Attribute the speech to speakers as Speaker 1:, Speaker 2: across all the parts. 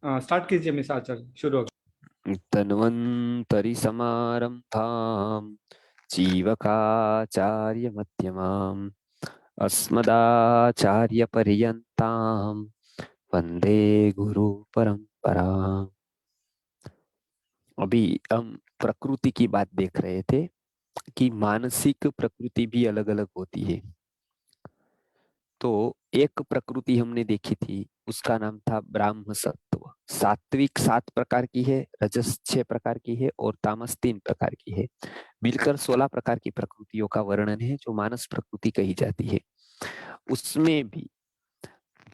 Speaker 1: Start कीजिए miss आचार्य, शुरू हो।
Speaker 2: तन्वन्तरि समारम्भां जीवकाचार्य मध्यमाम् अस्मदाचार्यपर्यन्तां वन्दे गुरु परंपराम्। अभी हम प्रकृति की बात देख रहे थे कि मानसिक प्रकृति भी अलग अलग होती है। तो एक प्रकृति हमने देखी थी, उसका नाम था ब्राह्म सत्व। सात्विक 7 प्रकार की है, रजस 6 प्रकार की है और तामस 3 प्रकार की है। मिलकर 16 प्रकार की प्रकृतियों का वर्णन है जो मानस प्रकृति कही जाती है। उसमें भी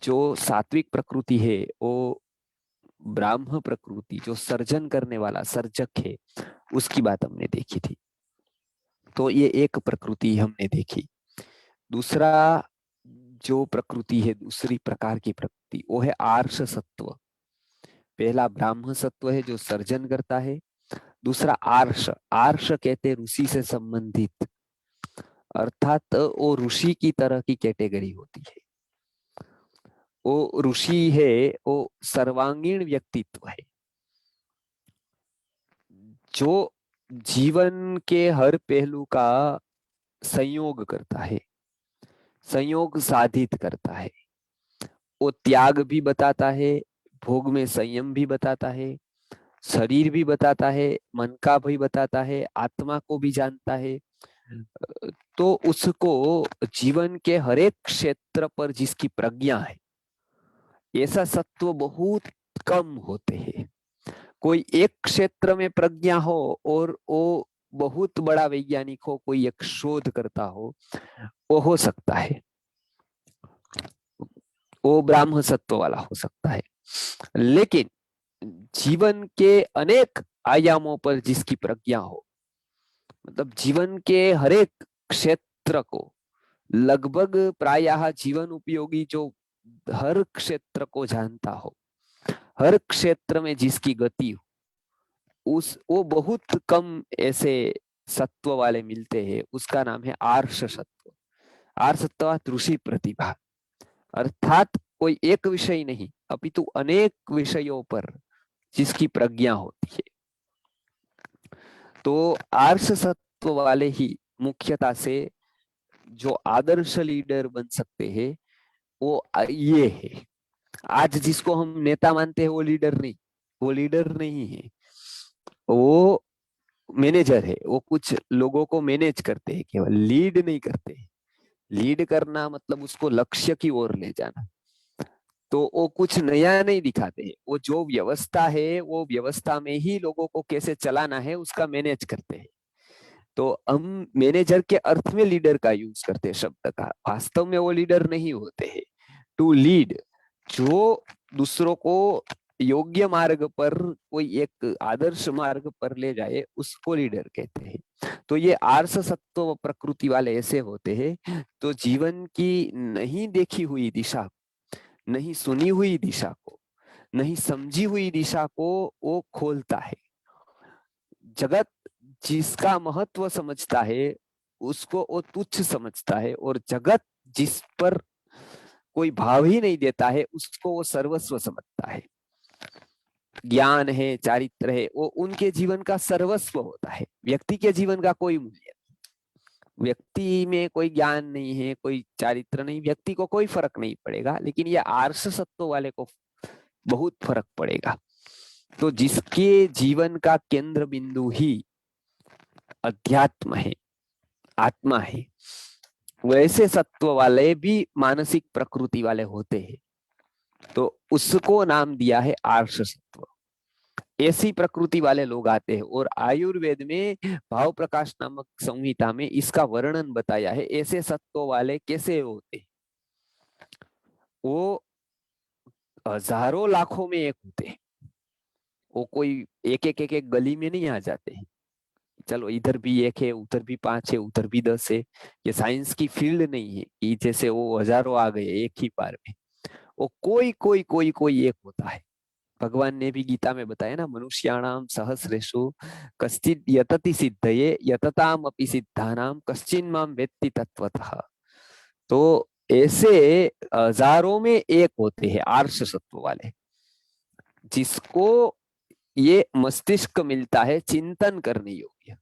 Speaker 2: जो सात्विक प्रकृति है वो ब्राह्म प्रकृति, जो सर्जन करने वाला सर्जक है, उसकी बात हमने देखी थी। तो ये एक प्रकृति हमने देखी। दूसरा जो प्रकृति है, दूसरी प्रकार की प्रकृति, वो है आर्ष सत्व। पहला ब्राह्म सत्व है जो सर्जन करता है। दूसरा आर्ष, आर्ष कहते हैं ऋषि से संबंधित, अर्थात वो ऋषि की तरह की कैटेगरी होती है। वो ऋषि है, वो सर्वांगीण व्यक्तित्व है जो जीवन के हर पहलू का संयोग करता है, संयोग साधित करता है। वो त्याग भी बताता है, भोग में संयम भी बताता है, शरीर भी बताता है, मन का भी बताता है, आत्मा को भी जानता है। तो उसको जीवन के हर एक क्षेत्र पर जिसकी प्रज्ञा है, ऐसा सत्व बहुत कम होते हैं। कोई एक क्षेत्र में प्रज्ञा हो और वो बहुत बड़ा वैज्ञानिक हो, कोई एक शोध करता वो हो सकता है, वो ब्राह्म सत्व वाला हो सकता है। लेकिन जीवन के अनेक आयामों पर जिसकी प्रज्ञा हो, मतलब जीवन के हर एक क्षेत्र को लगभग प्रायः जीवन उपयोगी, जो हर क्षेत्र को जानता हो, हर क्षेत्र में जिसकी गति हो, उस वो बहुत कम ऐसे सत्व वाले मिलते हैं। उसका नाम है आर्ष सत्व। आर्ष सत्व ऋषि प्रतिभा, अर्थात कोई एक विषय नहीं अपितु अनेक विषयों पर जिसकी प्रज्ञा होती है। तो आर्ष सत्व वाले ही मुख्यता से जो आदर्श लीडर बन सकते हैं वो ये है। आज जिसको हम नेता मानते हैं वो लीडर नहीं, वो लीडर नहीं है, वो मैनेजर है। वो कुछ लोगों को मैनेज करते हैं, केवल लीड नहीं करते। लीड करना मतलब उसको लक्ष्य की ओर ले जाना। तो वो कुछ नया नहीं दिखाते हैं, वो जो व्यवस्था है वो व्यवस्था में ही लोगों को कैसे चलाना है उसका मैनेज करते हैं। तो हम मैनेजर के अर्थ में लीडर का यूज करते हैं शब्द का, वास्तव में वो लीडर नहीं होते हैं। टू लीड, जो दूसरों को योग्य मार्ग पर, कोई एक आदर्श मार्ग पर ले जाए, उसको लीडर कहते हैं। तो ये आर्ष सत्व प्रकृति वाले ऐसे होते हैं तो जीवन की नहीं देखी हुई दिशा, नहीं सुनी हुई दिशा को, नहीं समझी हुई दिशा को वो खोलता है। जगत जिसका महत्व समझता है उसको वो तुच्छ समझता है, और जगत जिस पर कोई भाव ही नहीं देता है उसको वो सर्वस्व समझता है। ज्ञान है, चारित्र है, वो उनके जीवन का सर्वस्व होता है। व्यक्ति के जीवन का कोई मूल्य नहीं। व्यक्ति में कोई ज्ञान नहीं है, कोई चारित्र नहीं, व्यक्ति को कोई फर्क नहीं पड़ेगा, लेकिन ये आर्ष सत्व वाले को बहुत फर्क पड़ेगा। तो जिसके जीवन का केंद्र बिंदु ही अध्यात्म है, आत्मा है, वैसे सत्व वाले भी मानसिक प्रकृति वाले होते हैं। तो उसको नाम दिया है आर्ष सत्व। ऐसी प्रकृति वाले लोग आते हैं, और आयुर्वेद में भाव प्रकाश नामक संहिता में इसका वर्णन बताया है। ऐसे सत्व वाले कैसे होते हैं, वो हजारों लाखों में एक होते हैं। वो कोई एक एक गली में नहीं आ जाते हैं, चलो इधर भी एक है, उधर भी 5 है, उधर भी 10 है। ये साइंस की फील्ड नहीं है कि जैसे वो हजारों आ गए एक ही बार में। वो कोई एक होता है। भगवान ने भी गीता में बताया ना, मनुष्याणाम सहस्रेषु कश्चित् यतति सिद्धये यतताम अपि सिद्धानाम कश्चिन् माम वेत्ति तत्वतः। तो ऐसे हजारों में एक होते हैं आर्ष सत्व वाले। जिसको ये मस्तिष्क मिलता है चिंतन करने योग्य,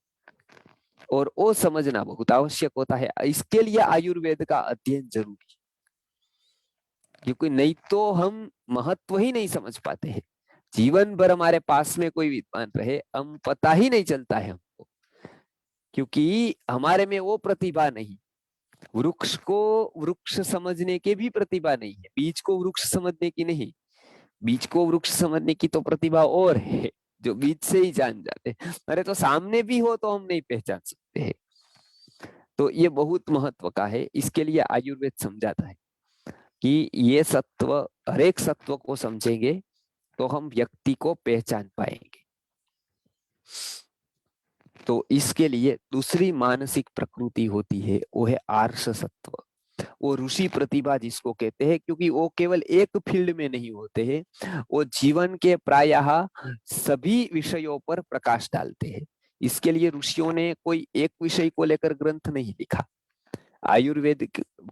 Speaker 2: और वो समझना बहुत आवश्यक होता है। इसके लिए आयुर्वेद का अध्ययन जरूरी है, क्योंकि नहीं तो हम महत्व ही नहीं समझ पाते हैं। जीवन भर हमारे पास में कोई विद्वान रहे, हम पता ही नहीं चलता है हमको, क्योंकि हमारे में वो प्रतिभा नहीं। वृक्ष को वृक्ष समझने की भी प्रतिभा नहीं है, बीज को वृक्ष समझने की नहीं। बीज को वृक्ष समझने की तो प्रतिभा और है, जो बीज से ही जान जाते हैं। अरे तो सामने भी हो तो हम नहीं पहचान सकते हैं। तो ये बहुत महत्व का है। इसके लिए आयुर्वेद समझाता है कि ये सत्व, हर एक सत्व को समझेंगे तो हम व्यक्ति को पहचान पाएंगे। तो इसके लिए दूसरी मानसिक प्रकृति होती है, वो है आर्ष सत्व। वो ऋषि प्रतिभा जिसको कहते हैं, क्योंकि वो केवल एक फील्ड में नहीं होते हैं, वो जीवन के प्रायः सभी विषयों पर प्रकाश डालते हैं। इसके लिए ऋषियों ने कोई एक विषय को लेकर ग्रंथ नहीं लिखा। आयुर्वेद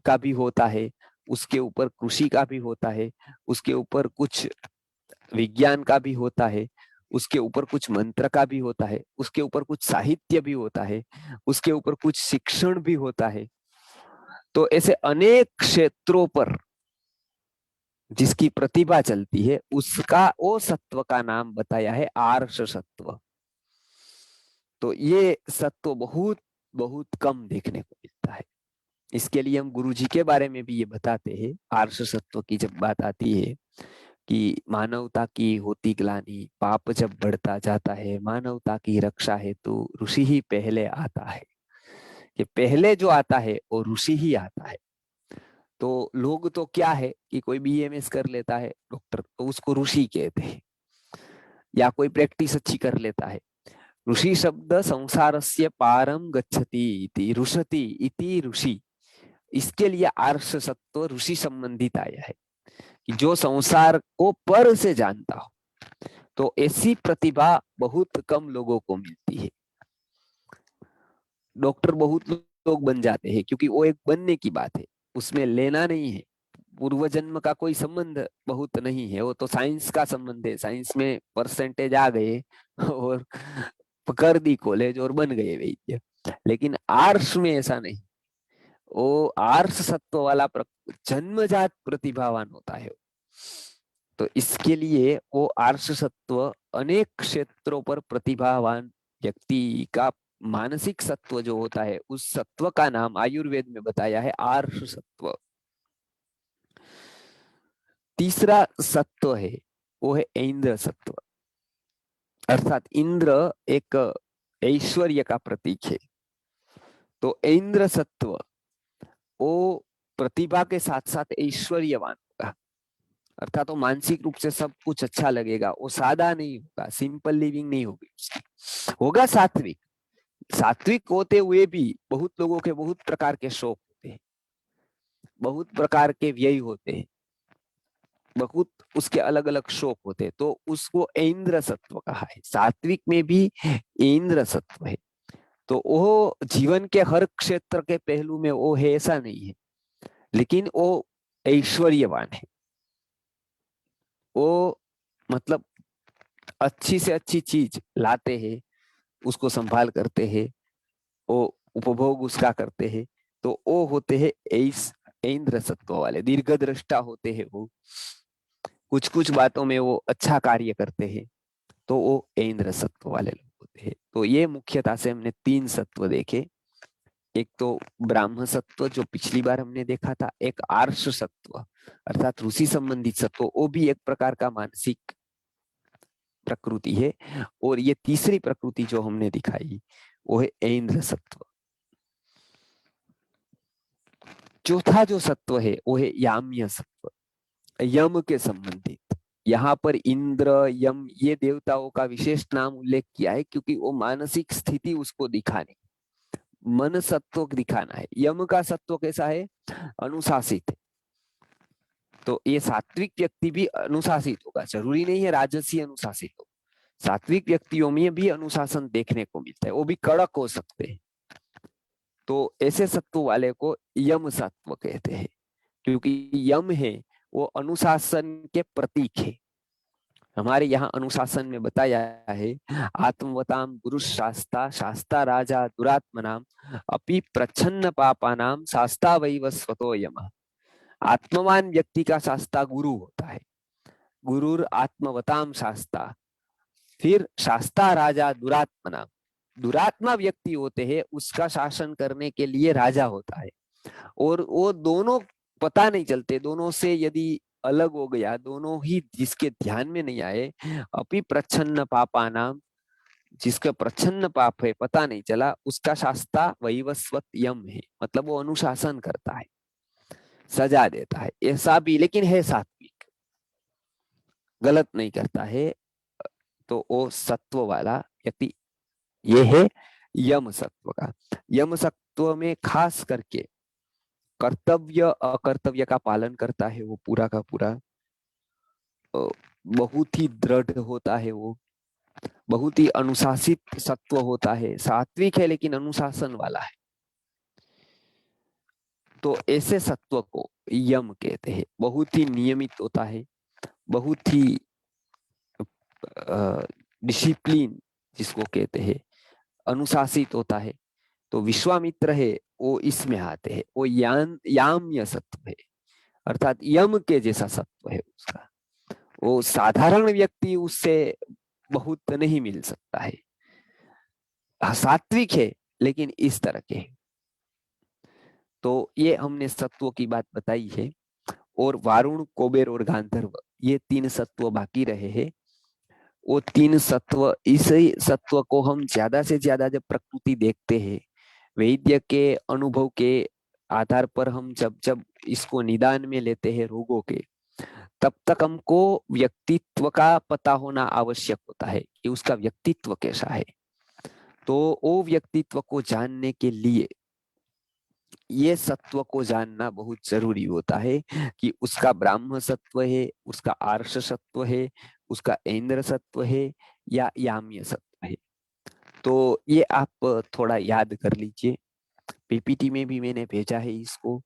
Speaker 2: का भी होता है, उसके ऊपर कृषि का भी होता है, उसके ऊपर कुछ विज्ञान का भी होता है, उसके ऊपर कुछ मंत्र का भी होता है, उसके ऊपर कुछ साहित्य भी होता है, उसके ऊपर कुछ शिक्षण भी होता है। तो ऐसे अनेक क्षेत्रों पर जिसकी प्रतिभा चलती है, उसका वो सत्व का नाम बताया है आर्ष सत्व। तो ये सत्व बहुत बहुत कम देखने को मिलता है। इसके लिए हम गुरुजी के बारे में भी ये बताते हैं। आर्ष सत्व की जब बात आती है कि मानवता की होती ग्लानि, पाप जब बढ़ता जाता है, मानवता की रक्षा हेतु ऋषि ही पहले आता है। कि पहले जो आता है वो ऋषि ही आता है। तो लोग तो क्या है कि कोई बीएमएस कर लेता है डॉक्टर, तो उसको ऋषि कहते हैं, या कोई प्रैक्टिस अच्छी कर लेता है। ऋषि शब्द संसारस्य पारम गच्छति इति, रुषति इति ऋषि। इसके लिए आर्ष सत्व ऋषि संबंधित आया है कि जो संसार को पर से जानता हो। तो ऐसी प्रतिभा बहुत कम लोगों को मिलती है। डॉक्टर बहुत लोग बन जाते हैं, क्योंकि वो एक बनने की बात है, उसमें लेना नहीं है, पूर्व जन्म का कोई संबंध बहुत नहीं है। वो तो साइंस का संबंध है, साइंस में परसेंटेज आ गए और कर दी कॉलेज और बन गए वैद्य। लेकिन आर्ष में ऐसा नहीं। वो आर्ष सत्व वाला जन्मजात प्रतिभावान होता है। तो इसके लिए वो आर्ष सत्व अनेक क्षेत्रों पर प्रतिभावान व्यक्ति का मानसिक सत्व जो होता है, उस सत्व का नाम आयुर्वेद में बताया है आर्ष सत्व। तीसरा सत्व है वो है इंद्र सत्व, अर्थात इंद्र एक ऐश्वर्य का प्रतीक है। तो इंद्र सत्व वो प्रतिभा के साथ साथ ऐश्वर्यवान होगा, अर्थात वो मानसिक रूप से सब कुछ अच्छा लगेगा। वो सादा नहीं होगा, सिंपल लिविंग नहीं होगी उसकी, होगा सात्विक। सात्विक होते हुए भी बहुत लोगों के बहुत प्रकार के शौक होते हैं, बहुत प्रकार के व्यय होते हैं, बहुत उसके अलग अलग शौक होते हैं। तो उसको इंद्र सत्व कहा है। सात्विक में भी इंद्र सत्व है। तो वो जीवन के हर क्षेत्र के पहलू में वो है ऐसा नहीं है, लेकिन वो ऐश्वर्यवान है। वो मतलब अच्छी से अच्छी चीज लाते हैं, उसको संभाल करते हैं, वो उपभोग उसका करते हैं। तो वो होते हैं इंद्र सत्व वाले, दीर्घ दृष्टा होते हैं। वो कुछ कुछ बातों में वो अच्छा कार्य करते हैं, तो वो इंद्र सत्व वाले लोग होते हैं। तो ये मुख्यतः से हमने तीन सत्व देखे। एक तो ब्राह्म सत्व जो पिछली बार हमने देखा था, एक आर्ष सत्व अर्थात ऋषि संबंधित सत्व, वो भी एक प्रकार का मानसिक प्रकृति है। और ये तीसरी प्रकृति जो हमने दिखाई वो है इंद्र सत्व। चौथा जो सत्व है वो है याम्य सत्व, यम के संबंधित। यहाँ पर इंद्र यम ये देवताओं का विशेष नाम उल्लेख किया है, क्योंकि वो मानसिक स्थिति उसको दिखाने, मन सत्व दिखाना है। यम का सत्व कैसा है? अनुशासित है। तो ये सात्विक व्यक्ति भी अनुशासित होगा, जरूरी नहीं है राजसी अनुशासित हो। सात्विक व्यक्तियों में भी अनुशासन देखने को मिलता है, वो भी कड़क हो सकते हैं। तो ऐसे सत्व वाले को यम सत्व कहते हैं, क्योंकि यम है वो अनुशासन के प्रतीक है। हमारे यहाँ अनुशासन में बताया है, आत्मवताम गुरु शास्ता शास्ता राजा दुरात्मनाम अपि प्रच्छन्न पापानाम शास्ता वैव स्वतो यमः। आत्मवान व्यक्ति का शास्ता गुरु होता है, गुरुर आत्मवताम शास्ता। फिर शास्ता राजा दुरात्मनाम, दुरात्मा व्यक्ति होते हैं उसका शासन करने के लिए राजा होता है। और वो दोनों पता नहीं चलते, दोनों से यदि अलग हो गया, दोनों ही जिसके ध्यान में नहीं आए, अपि प्रच्छन्न पापा नाम, जिसका प्रच्छन्न पाप है पता नहीं चला, उसका शास्ता वैवस्वत यम है, मतलब वो अनुशासन करता है, सजा देता है, ऐसा भी लेकिन है सात्विक, गलत नहीं करता है, तो वो सत्व वाला व्यक्ति ये है यम सत्व का। यम सत्व में खास करके कर्तव्य अकर्तव्य का पालन करता है वो पूरा का पूरा, बहुत ही दृढ़ होता है वो, बहुत ही अनुशासित सत्व होता है, सात्विक है लेकिन अनुशासन वाला है। तो ऐसे सत्व को यम कहते हैं। बहुत ही नियमित होता है, बहुत ही डिसिप्लिन जिसको कहते हैं, अनुशासित होता है। तो विश्वामित्र है वो इसमें आते हैं, वो याम्य सत्व है, अर्थात यम के जैसा सत्व है उसका। वो साधारण व्यक्ति उससे बहुत नहीं मिल सकता है, सात्विक है लेकिन इस तरह के। तो ये हमने सत्वों की बात बताई है। और वारुण, कुबेर और गांधर्व, ये तीन सत्व बाकी रहे हैं। वो तीन सत्व, इस सत्व को हम ज्यादा से ज्यादा जब प्रकृति देखते हैं, वैद्य के अनुभव के आधार पर हम जब जब इसको निदान में लेते हैं रोगों के, तब तक हमको व्यक्तित्व का पता होना आवश्यक होता है कि उसका व्यक्तित्व कैसा है। तो वो व्यक्तित्व को जानने के लिए ये सत्व को जानना बहुत जरूरी होता है कि उसका ब्राह्म सत्व है, उसका आर्ष सत्व है, उसका ऐन्द्र सत्व है या याम्य सत्व है। तो ये आप थोड़ा याद कर लीजिए, पीपीटी में भी मैंने भेजा है इसको।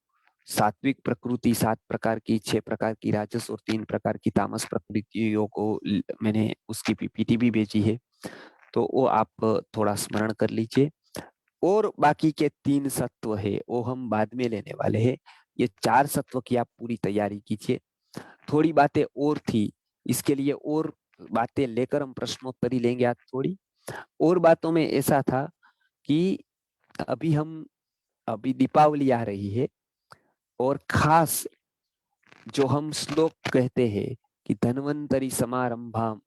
Speaker 2: सात्विक प्रकृति 7 प्रकार की, 6 प्रकार की राजस और 3 प्रकार की तामस प्रकृतियों को मैंने उसकी पीपीटी भी भेजी है, तो वो आप थोड़ा स्मरण कर लीजिए। और बाकी के 3 सत्व है वो हम बाद में लेने वाले हैं। ये 4 सत्व की आप पूरी तैयारी कीजिए। थोड़ी बातें और थी, इसके लिए और बातें लेकर हम प्रश्नोत्तरी लेंगे आज। थोड़ी और बातों में ऐसा था कि अभी दीपावली आ रही है, और खास जो हम श्लोक कहते हैं कि धन्वंतरी समारंभाम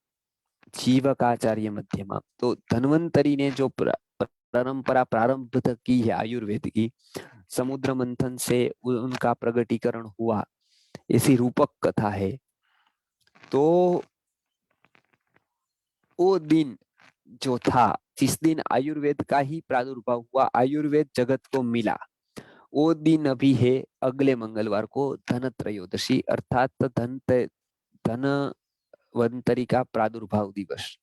Speaker 2: जीवकाचार्य मध्यमा, तो धन्वंतरी ने जो परंपरा प्रारंभ की है आयुर्वेद की, समुद्र मंथन से उनका प्रगटीकरण हुआ, ऐसी रूपक कथा है। तो वो दिन जो था, जिस दिन आयुर्वेद का ही प्रादुर्भाव हुआ, आयुर्वेद जगत को मिला, वो दिन अभी है अगले मंगलवार को, धनत्रयोदशी, अर्थात धनवंतरी का प्रादुर्भाव दिवस।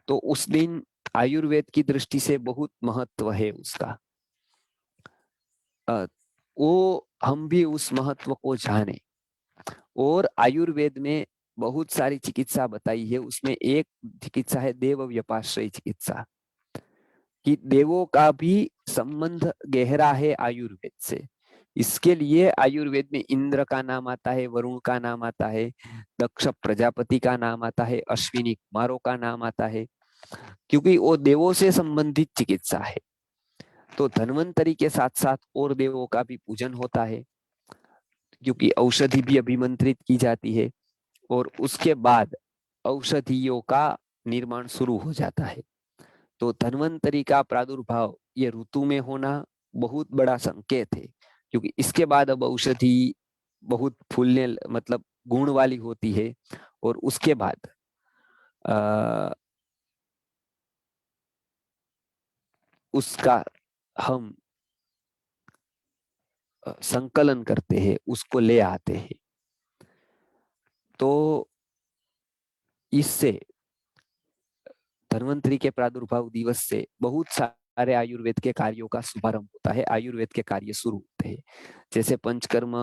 Speaker 2: तो उस दिन आयुर्वेद की दृष्टि से बहुत महत्व है उसका। वो हम भी उस महत्व को जाने। और आयुर्वेद में बहुत सारी चिकित्सा बताई है, उसमें एक चिकित्सा है देव व्यपाश्रय चिकित्सा, कि देवों का भी संबंध गहरा है आयुर्वेद से। इसके लिए आयुर्वेद में इंद्र का नाम आता है, वरुण का नाम आता है, दक्ष प्रजापति का नाम आता है, अश्विनी कुमारों का नाम आता है, क्योंकि वो देवों से संबंधित चिकित्सा है। तो धन्वंतरी के साथ साथ और देवों का भी पूजन होता है, क्योंकि औषधि भी अभिमंत्रित की जाती है, और उसके बाद औषधियों का निर्माण शुरू हो जाता है। तो धन्वंतरी का प्रादुर्भाव ये ऋतु में होना बहुत बड़ा संकेत है, क्योंकि इसके बाद अब औषधि बहुत फूलने, मतलब गुण वाली होती है, और उसके बाद उसका हम संकलन करते हैं, उसको ले आते हैं। तो इससे धन्वंतरी के प्रादुर्भाव दिवस से बहुत सारे आयुर्वेद के कार्यों का शुभारंभ होता है, आयुर्वेद के कार्य शुरू होते हैं। जैसे पंचकर्म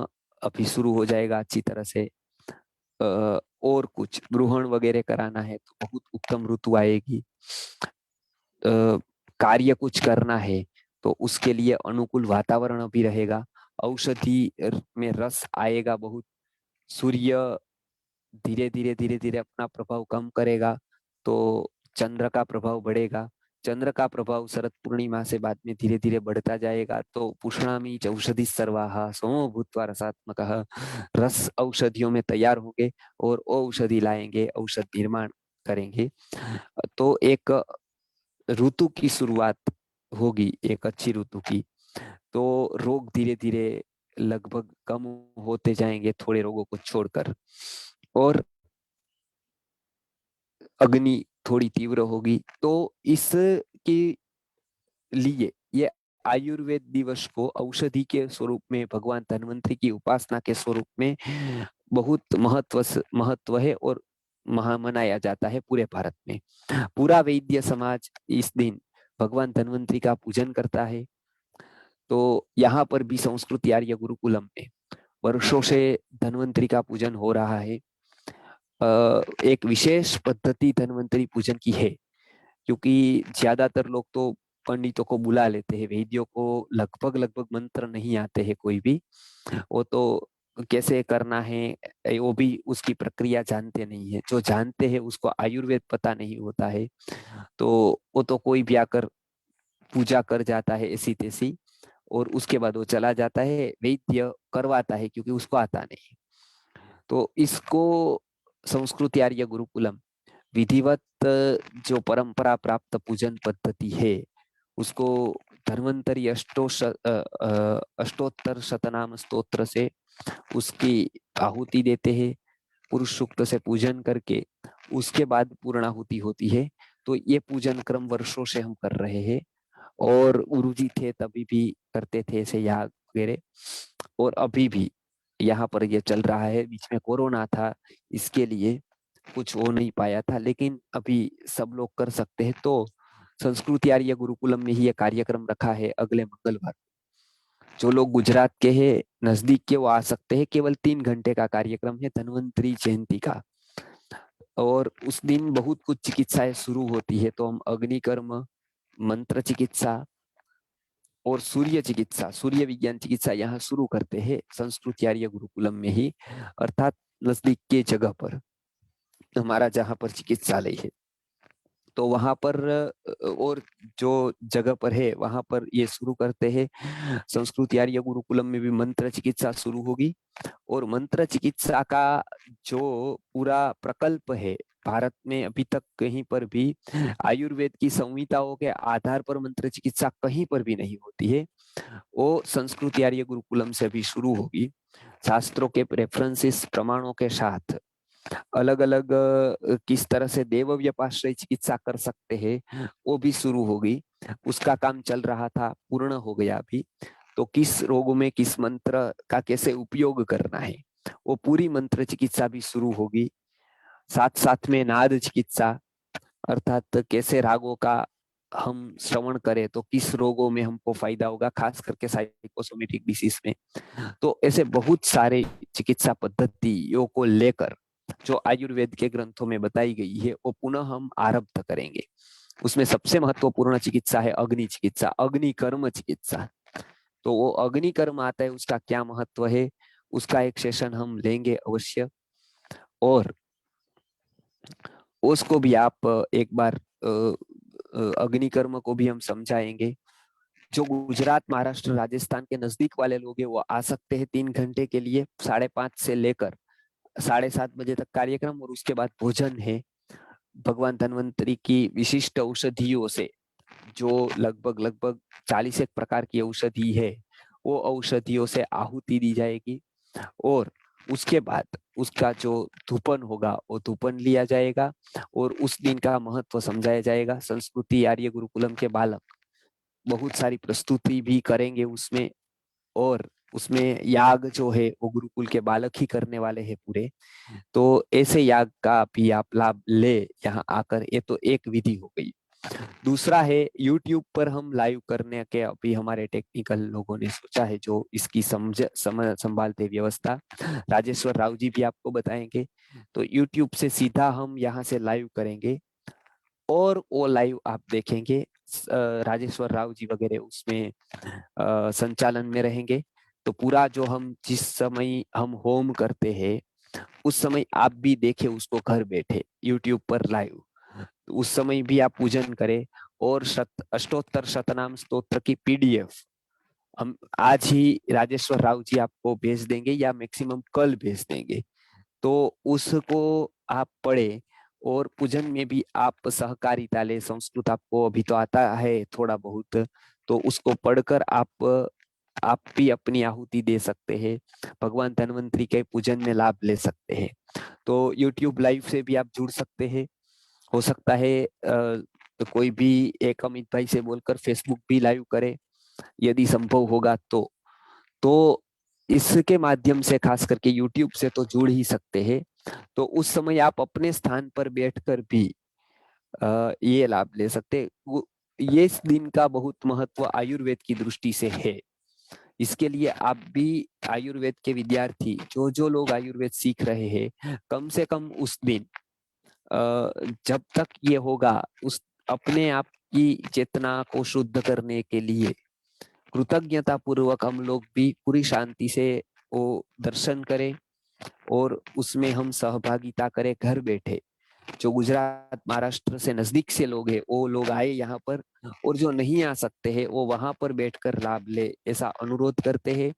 Speaker 2: अभी शुरू हो जाएगा अच्छी तरह से, और कुछ ग्रहण वगैरह कराना है तो बहुत उत्तम ऋतु आएगी। कार्य कुछ करना है तो उसके लिए अनुकूल वातावरण भी रहेगा। औषधि में रस आएगा बहुत। सूर्य धीरे धीरे अपना प्रभाव कम करेगा तो चंद्र का प्रभाव बढ़ेगा। चंद्र का प्रभाव शरद पूर्णिमा से बाद में धीरे धीरे बढ़ता जाएगा तो पुष्णामी च औषधि सर्वाहा सोमो भूत्वा रसात्मकः, रस औषधियों में तैयार होंगे और औषधि लाएंगे, औषध निर्माण करेंगे। तो एक ऋतु की शुरुआत होगी, एक अच्छी ऋतु की। तो रोग धीरे धीरे लगभग कम होते जाएंगे थोड़े रोगों को छोड़कर, और अग्नि थोड़ी तीव्र होगी। तो इसके लिए ये आयुर्वेद दिवस को औषधि के स्वरूप में, भगवान धन्वंतरी की उपासना के स्वरूप में बहुत महत्व है और महा मनाया जाता है पूरे भारत में। पूरा वैद्य समाज इस दिन भगवान धन्वंतरी का पूजन करता है। तो यहाँ पर भी संस्कृत आर्य गुरुकुलम में वर्षों से धन्वंतरी का पूजन हो रहा है। एक विशेष पद्धति धन्वंतरी पूजन की है, क्योंकि ज्यादातर लोग तो पंडितों को बुला लेते हैं, वैद्यों को लगभग लगभग मंत्र नहीं आते हैं कोई भी। वो तो कैसे करना है वो भी उसकी प्रक्रिया जानते नहीं है। जो जानते हैं उसको आयुर्वेद पता नहीं होता है, तो वो तो कोई भी आकर पूजा कर जाता है ऐसी तैसी, और उसके बाद वो चला जाता है, वैद्य करवाता है क्योंकि उसको आता नहीं। तो इसको संस्कृत आर्य गुरुकुलम विधिवत जो परंपरा प्राप्त पूजन पद्धति है उसको धन्वंतरी अष्टोत्तर शतनाम स्तोत्र से उसकी आहुति देते हैं, पुरुष सूक्त से पूजन करके उसके बाद पूर्णाहुति होती है। तो ये पूजन क्रम वर्षों से हम कर रहे हैं, और गुरुजी थे तभी भी करते थे ऐसे याग वगैरह, और अभी भी यहाँ पर ये चल रहा है। बीच में कोरोना था, इसके लिए कुछ हो नहीं पाया था, लेकिन अभी सब लोग कर सकते हैं। तो संस्कृत आर्य गुरुकुलम में ही ये कार्यक्रम रखा है अगले मंगलवार। जो लोग गुजरात के हैं, नजदीक के, वो आ सकते हैं। केवल 3 घंटे का कार्यक्रम है धन्वंतरी जयंती का, और उस दिन बहुत कुछ चिकित्साएं शुरू होती है। तो हम अग्निकर्म, मंत्र चिकित्सा और सूर्य चिकित्सा, सूर्य विज्ञान चिकित्सा यहाँ शुरू करते हैं संस्कृत आर्य गुरुकुलम में ही, अर्थात नजदीक के जगह पर हमारा जहाँ पर चिकित्सालय है। तो वहां पर और जो जगह पर है वहां पर ये शुरू करते हैं। संस्कृत आर्य गुरुकुलम में भी मंत्र चिकित्सा शुरू होगी, और मंत्र चिकित्सा का जो पूरा प्रकल्प है, भारत में अभी तक कहीं पर भी आयुर्वेद की संहिताओं के आधार पर मंत्र चिकित्सा कहीं पर भी नहीं होती है, वो संस्कृत आर्य गुरुकुलम से भी शुरू होगी। शास्त्रों के रेफरेंसेस, प्रमाणों के साथ अलग अलग किस तरह से देव व्यपाश्रय चिकित्सा कर सकते हैं वो भी शुरू होगी। उसका काम चल रहा था, पूर्ण हो गया अभी। तो किस रोगों में किस मंत्र का कैसे उपयोग करना है, वो पूरी मंत्र चिकित्सा भी शुरू होगी। साथ साथ में नाद चिकित्सा, अर्थात कैसे रागों का हम श्रवण करें तो किस रोगों में हमको फायदा होगा, खास करके साइकोसोमेटिक डिसीज में। तो ऐसे बहुत सारे चिकित्सा पद्धतियों को लेकर जो आयुर्वेद के ग्रंथों में बताई गई है वो पुनः हम आरब्ध करेंगे। उसमें सबसे महत्वपूर्ण चिकित्सा है अग्नि चिकित्सा, अग्निकर्म चिकित्सा। तो वो अग्निकर्म आता है, उसका क्या महत्व है, उसका एक सेशन हम लेंगे अवश्य, और उसको भी आप एक बार अग्निकर्म को भी हम समझाएंगे। जो गुजरात, महाराष्ट्र, राजस्थान के नजदीक वाले लोग हैं वो आ सकते हैं 3 घंटे के लिए, 5:30 से लेकर 7:30 बजे तक कार्यक्रम, और उसके बाद भोजन है। भगवान धन्वंतरी की विशिष्ट औषधियों से, जो लगभग लगभग 41 प्रकार की औषधि है, वो औषधियों से आहुति दी जाएगी, और उसके बाद उसका जो धूपन होगा वो धूपन लिया जाएगा, और उस दिन का महत्व समझाया जाएगा। संस्कृति आर्य गुरुकुलम के बालक बहुत सारी प्रस्तुति भी करेंगे उसमें, और उसमें याग जो है वो गुरुकुल के बालक ही करने वाले हैं पूरे। तो ऐसे याग का भी आप लाभ ले यहाँ आकर, ये तो एक विधि हो गई। दूसरा है YouTube पर हम लाइव करने के अभी हमारे टेक्निकल लोगों ने सोचा है, जो इसकी संभालते व्यवस्था राजेश्वर राव जी भी आपको बताएंगे। तो YouTube से सीधा हम यहाँ से लाइव करेंगे और वो लाइव आप देखेंगे। राजेश्वर राव जी वगैरह उसमें संचालन में रहेंगे। तो पूरा जो हम जिस समय हम होम करते हैं उस समय आप भी देखें उसको घर बैठे YouTube पर लाइव। उस समय भी आप पूजन करें और अष्टोत्तर शतनाम स्तोत्र की PDF हम आज ही राजेश्वर राव जी आपको भेज देंगे या मैक्सिमम कल भेज देंगे। तो उसको आप पढ़े और पूजन में भी आप सहकारिता ले। संस्कृत आपको अभी तो आता है थोड़ा बहुत, तो उसको पढ़कर आप भी अपनी आहुति दे सकते हैं, भगवान धन्वंतरी के पूजन में लाभ ले सकते हैं। तो YouTube लाइव से भी आप जुड़ सकते हैं। हो सकता है तो कोई भी एक अमित भाई से बोलकर फेसबुक भी लाइव करे यदि संभव होगा तो इसके माध्यम से खास करके YouTube से तो जुड़ ही सकते हैं। तो उस समय आप अपने स्थान पर बैठकर भी ये लाभ ले सकते हैं। ये इस दिन का बहुत महत्व आयुर्वेद की दृष्टि से है। इसके लिए आप भी आयुर्वेद के विद्यार्थी जो लोग आयुर्वेद सीख रहे हैं, कम से कम उस दिन जब तक ये होगा उस अपने आप की चेतना को शुद्ध करने के लिए कृतज्ञता पूर्वक हम लोग भी पूरी शांति से वो दर्शन करें और उसमें हम सहभागिता करें घर बैठे। जो गुजरात महाराष्ट्र से नजदीक से लोग हैं वो लोग आए यहाँ पर, और जो नहीं आ सकते हैं वो वहां पर बैठकर लाभ ले, ऐसा अनुरोध करते हैं।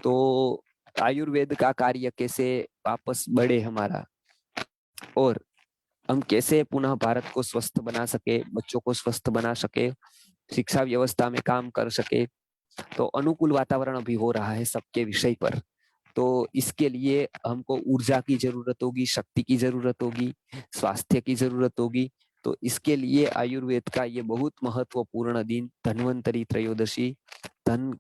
Speaker 2: तो आयुर्वेद का कार्य कैसे वापस बढ़े हमारा, और हम कैसे पुनः भारत को स्वस्थ बना सके, बच्चों को स्वस्थ बना सके, शिक्षा व्यवस्था में काम कर सके। तो अनुकूल वातावरण अभी हो रहा है सबके विषय पर। तो इसके लिए हमको ऊर्जा की जरूरत होगी, शक्ति की जरूरत होगी, स्वास्थ्य की जरूरत होगी। तो इसके लिए आयुर्वेद का ये बहुत महत्वपूर्ण दिन धन्वंतरी त्रयोदशी धन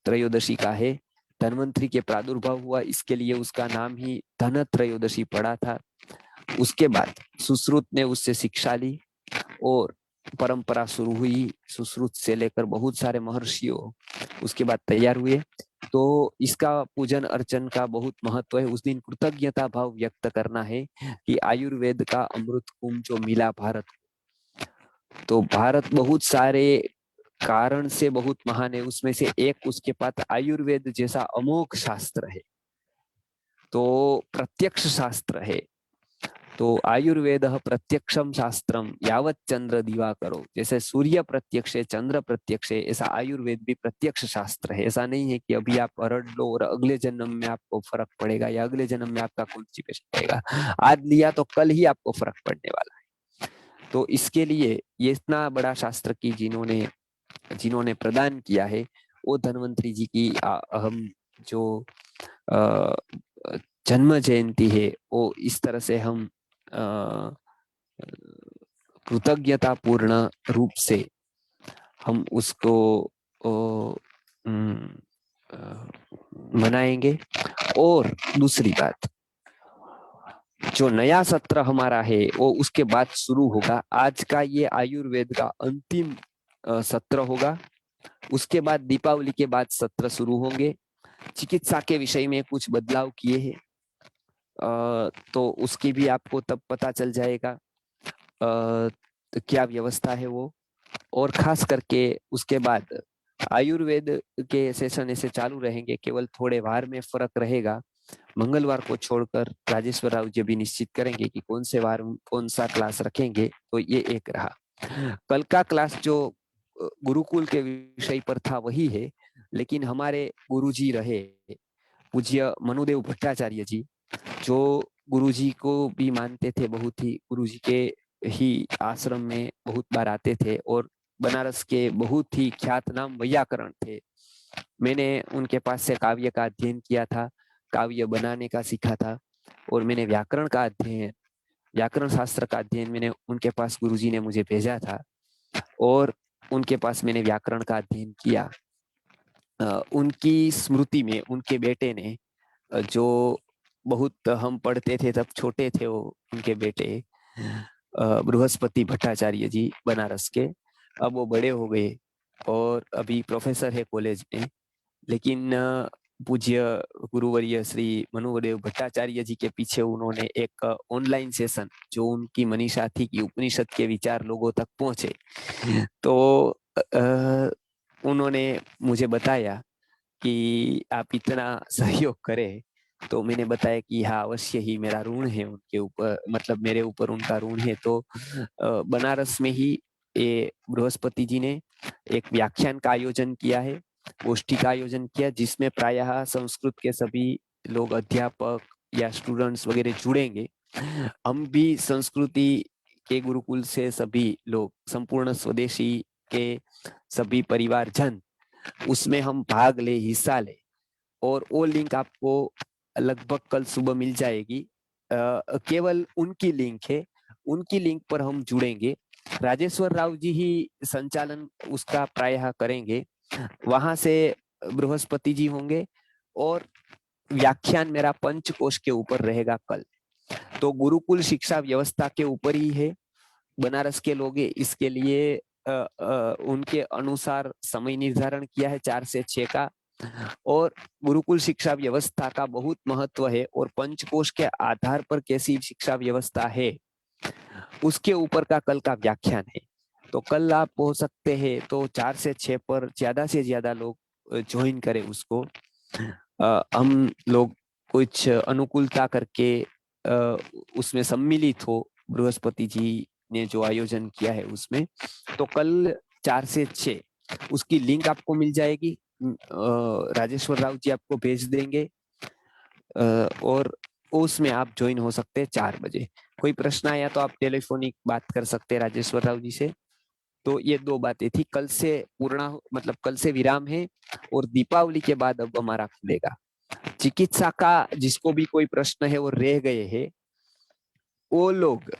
Speaker 2: त्रयोदशी का है। धन्वंतरी के प्रादुर्भाव हुआ, इसके लिए उसका नाम ही धन त्रयोदशी पड़ा था। उसके बाद सुश्रुत ने उससे शिक्षा ली और परंपरा शुरू हुई। सुश्रुत से लेकर बहुत सारे महर्षियों उसके बाद तैयार हुए। तो इसका पूजन अर्चन का बहुत महत्व है। उस दिन कृतज्ञता भाव व्यक्त करना है कि आयुर्वेद का अमृत कुंभ जो मिला भारत। तो भारत बहुत सारे कारण से बहुत महान है, उसमें से एक उसके पास आयुर्वेद जैसा अमोघ शास्त्र है। तो प्रत्यक्ष शास्त्र है। तो आयुर्वेद प्रत्यक्षम शास्त्रम यावत चंद्र दिवाकरो, जैसे सूर्य प्रत्यक्ष है, चंद्र प्रत्यक्ष है, ऐसा आयुर्वेद भी प्रत्यक्ष शास्त्र है। ऐसा नहीं है कि अभी आप हरड़ लो और अगले जन्म में आपको फर्क पड़ेगा या अगले जन्म में आपका कॉन्स्टिपेशन पड़ेगा। आज लिया तो कल ही आपको फर्क पड़ने वाला है। तो इसके लिए ये इतना बड़ा शास्त्र की जिन्होंने प्रदान किया है वो धन्वंतरी जी की अहम जो जन्म जयंती है वो इस तरह से हम कृतज्ञता पूर्ण रूप से हम उसको मनाएंगे। और दूसरी बात, जो नया सत्र हमारा है वो उसके बाद शुरू होगा। आज का ये आयुर्वेद का अंतिम सत्र होगा। उसके बाद दीपावली के बाद सत्र शुरू होंगे। चिकित्सा के विषय में कुछ बदलाव किए हैं, तो उसकी भी आपको तब पता चल जाएगा तो क्या व्यवस्था है वो। और खास करके उसके बाद आयुर्वेद के सेशन ऐसे चालू रहेंगे, केवल थोड़े वार में फर्क रहेगा। मंगलवार को छोड़कर राजेश्वर राव जी भी निश्चित करेंगे कि कौन से वार कौन सा क्लास रखेंगे। तो ये एक रहा। कल का क्लास जो गुरुकुल के विषय पर था वही है, लेकिन हमारे गुरुजी रहे पूज्य मनुदेव भट्टाचार्य जी, जो गुरुजी को भी मानते थे, बहुत ही गुरुजी के ही आश्रम में बहुत बार आते थे और बनारस के बहुत ही ख्यात नाम वैयाकरण थे। मैंने उनके पास से काव्य का अध्ययन किया था, काव्य बनाने का सीखा था, और मैंने व्याकरण शास्त्र का अध्ययन मैंने उनके पास गुरुजी ने मुझे भेजा था और उनके पास मैंने व्याकरण का अध्ययन किया। उनकी स्मृति में उनके बेटे ने, जो बहुत हम पढ़ते थे तब छोटे थे वो, उनके बेटे बृहस्पति भट्टाचार्य जी बनारस के। अब वो बड़े हो गए और अभी प्रोफेसर है कॉलेज में, लेकिन पूज्य गुरुवर्य श्री मनुदेव भट्टाचार्य जी के पीछे उन्होंने एक ऑनलाइन सेशन, जो उनकी मनीषा थी कि उपनिषद के विचार लोगों तक पहुंचे, तो उन्होंने मुझे बताया कि आप इतना सहयोग करें। तो मैंने बताया कि हाँ, अवश्य ही मेरा ऋण है उनके ऊपर, मतलब मेरे ऊपर उनका ऋण है। तो बनारस में ही ये बृहस्पति जी ने एक व्याख्यान का आयोजन किया है, गोष्ठी का आयोजन किया, जिसमें प्रायः संस्कृत के सभी लोग, अध्यापक या स्टूडेंट्स वगैरह जुड़ेंगे। हम भी संस्कृति के गुरुकुल से सभी लोग, संपूर्ण स्वदेशी के सभी परिवारजन उसमें हम भाग ले, हिस्सा ले। और वो लिंक आपको लगभग कल सुबह मिल जाएगी। केवल उनकी लिंक है, उनकी लिंक पर हम जुड़ेंगे। राजेश्वर राव जी ही संचालन उसका प्रायः करेंगे, वहां से बृहस्पति जी होंगे और व्याख्यान मेरा पंचकोश के ऊपर रहेगा कल। तो गुरुकुल शिक्षा व्यवस्था के ऊपर ही है, बनारस के लोग इसके लिए उनके अनुसार समय निर्धारण किया है 4 से 6 का। और गुरुकुल शिक्षा व्यवस्था का बहुत महत्व है, और पंचकोश के आधार पर कैसी शिक्षा व्यवस्था है उसके ऊपर का कल का व्याख्यान है। तो कल आप हो सकते हैं तो 4 से 6 पर ज्यादा से ज्यादा लोग ज्वाइन करें उसको। हम लोग कुछ अनुकूलता करके उसमें सम्मिलित हो, बृहस्पति जी ने जो आयोजन किया है उसमें। तो कल 4 से 6 उसकी लिंक आपको मिल जाएगी, राजेश्वर राव जी आपको भेज देंगे, और उसमें आप ज्वाइन हो सकते हैं 4 बजे। कोई प्रश्न आया तो आप टेलीफोनिक बात कर सकते हैं राजेश्वर राव जी से। तो ये 2 बातें थी। कल से पूर्ण, मतलब कल से विराम है, और दीपावली के बाद अब हमारा खुलेगा। चिकित्सा का जिसको भी कोई प्रश्न है वो रह गए हैं, वो लोग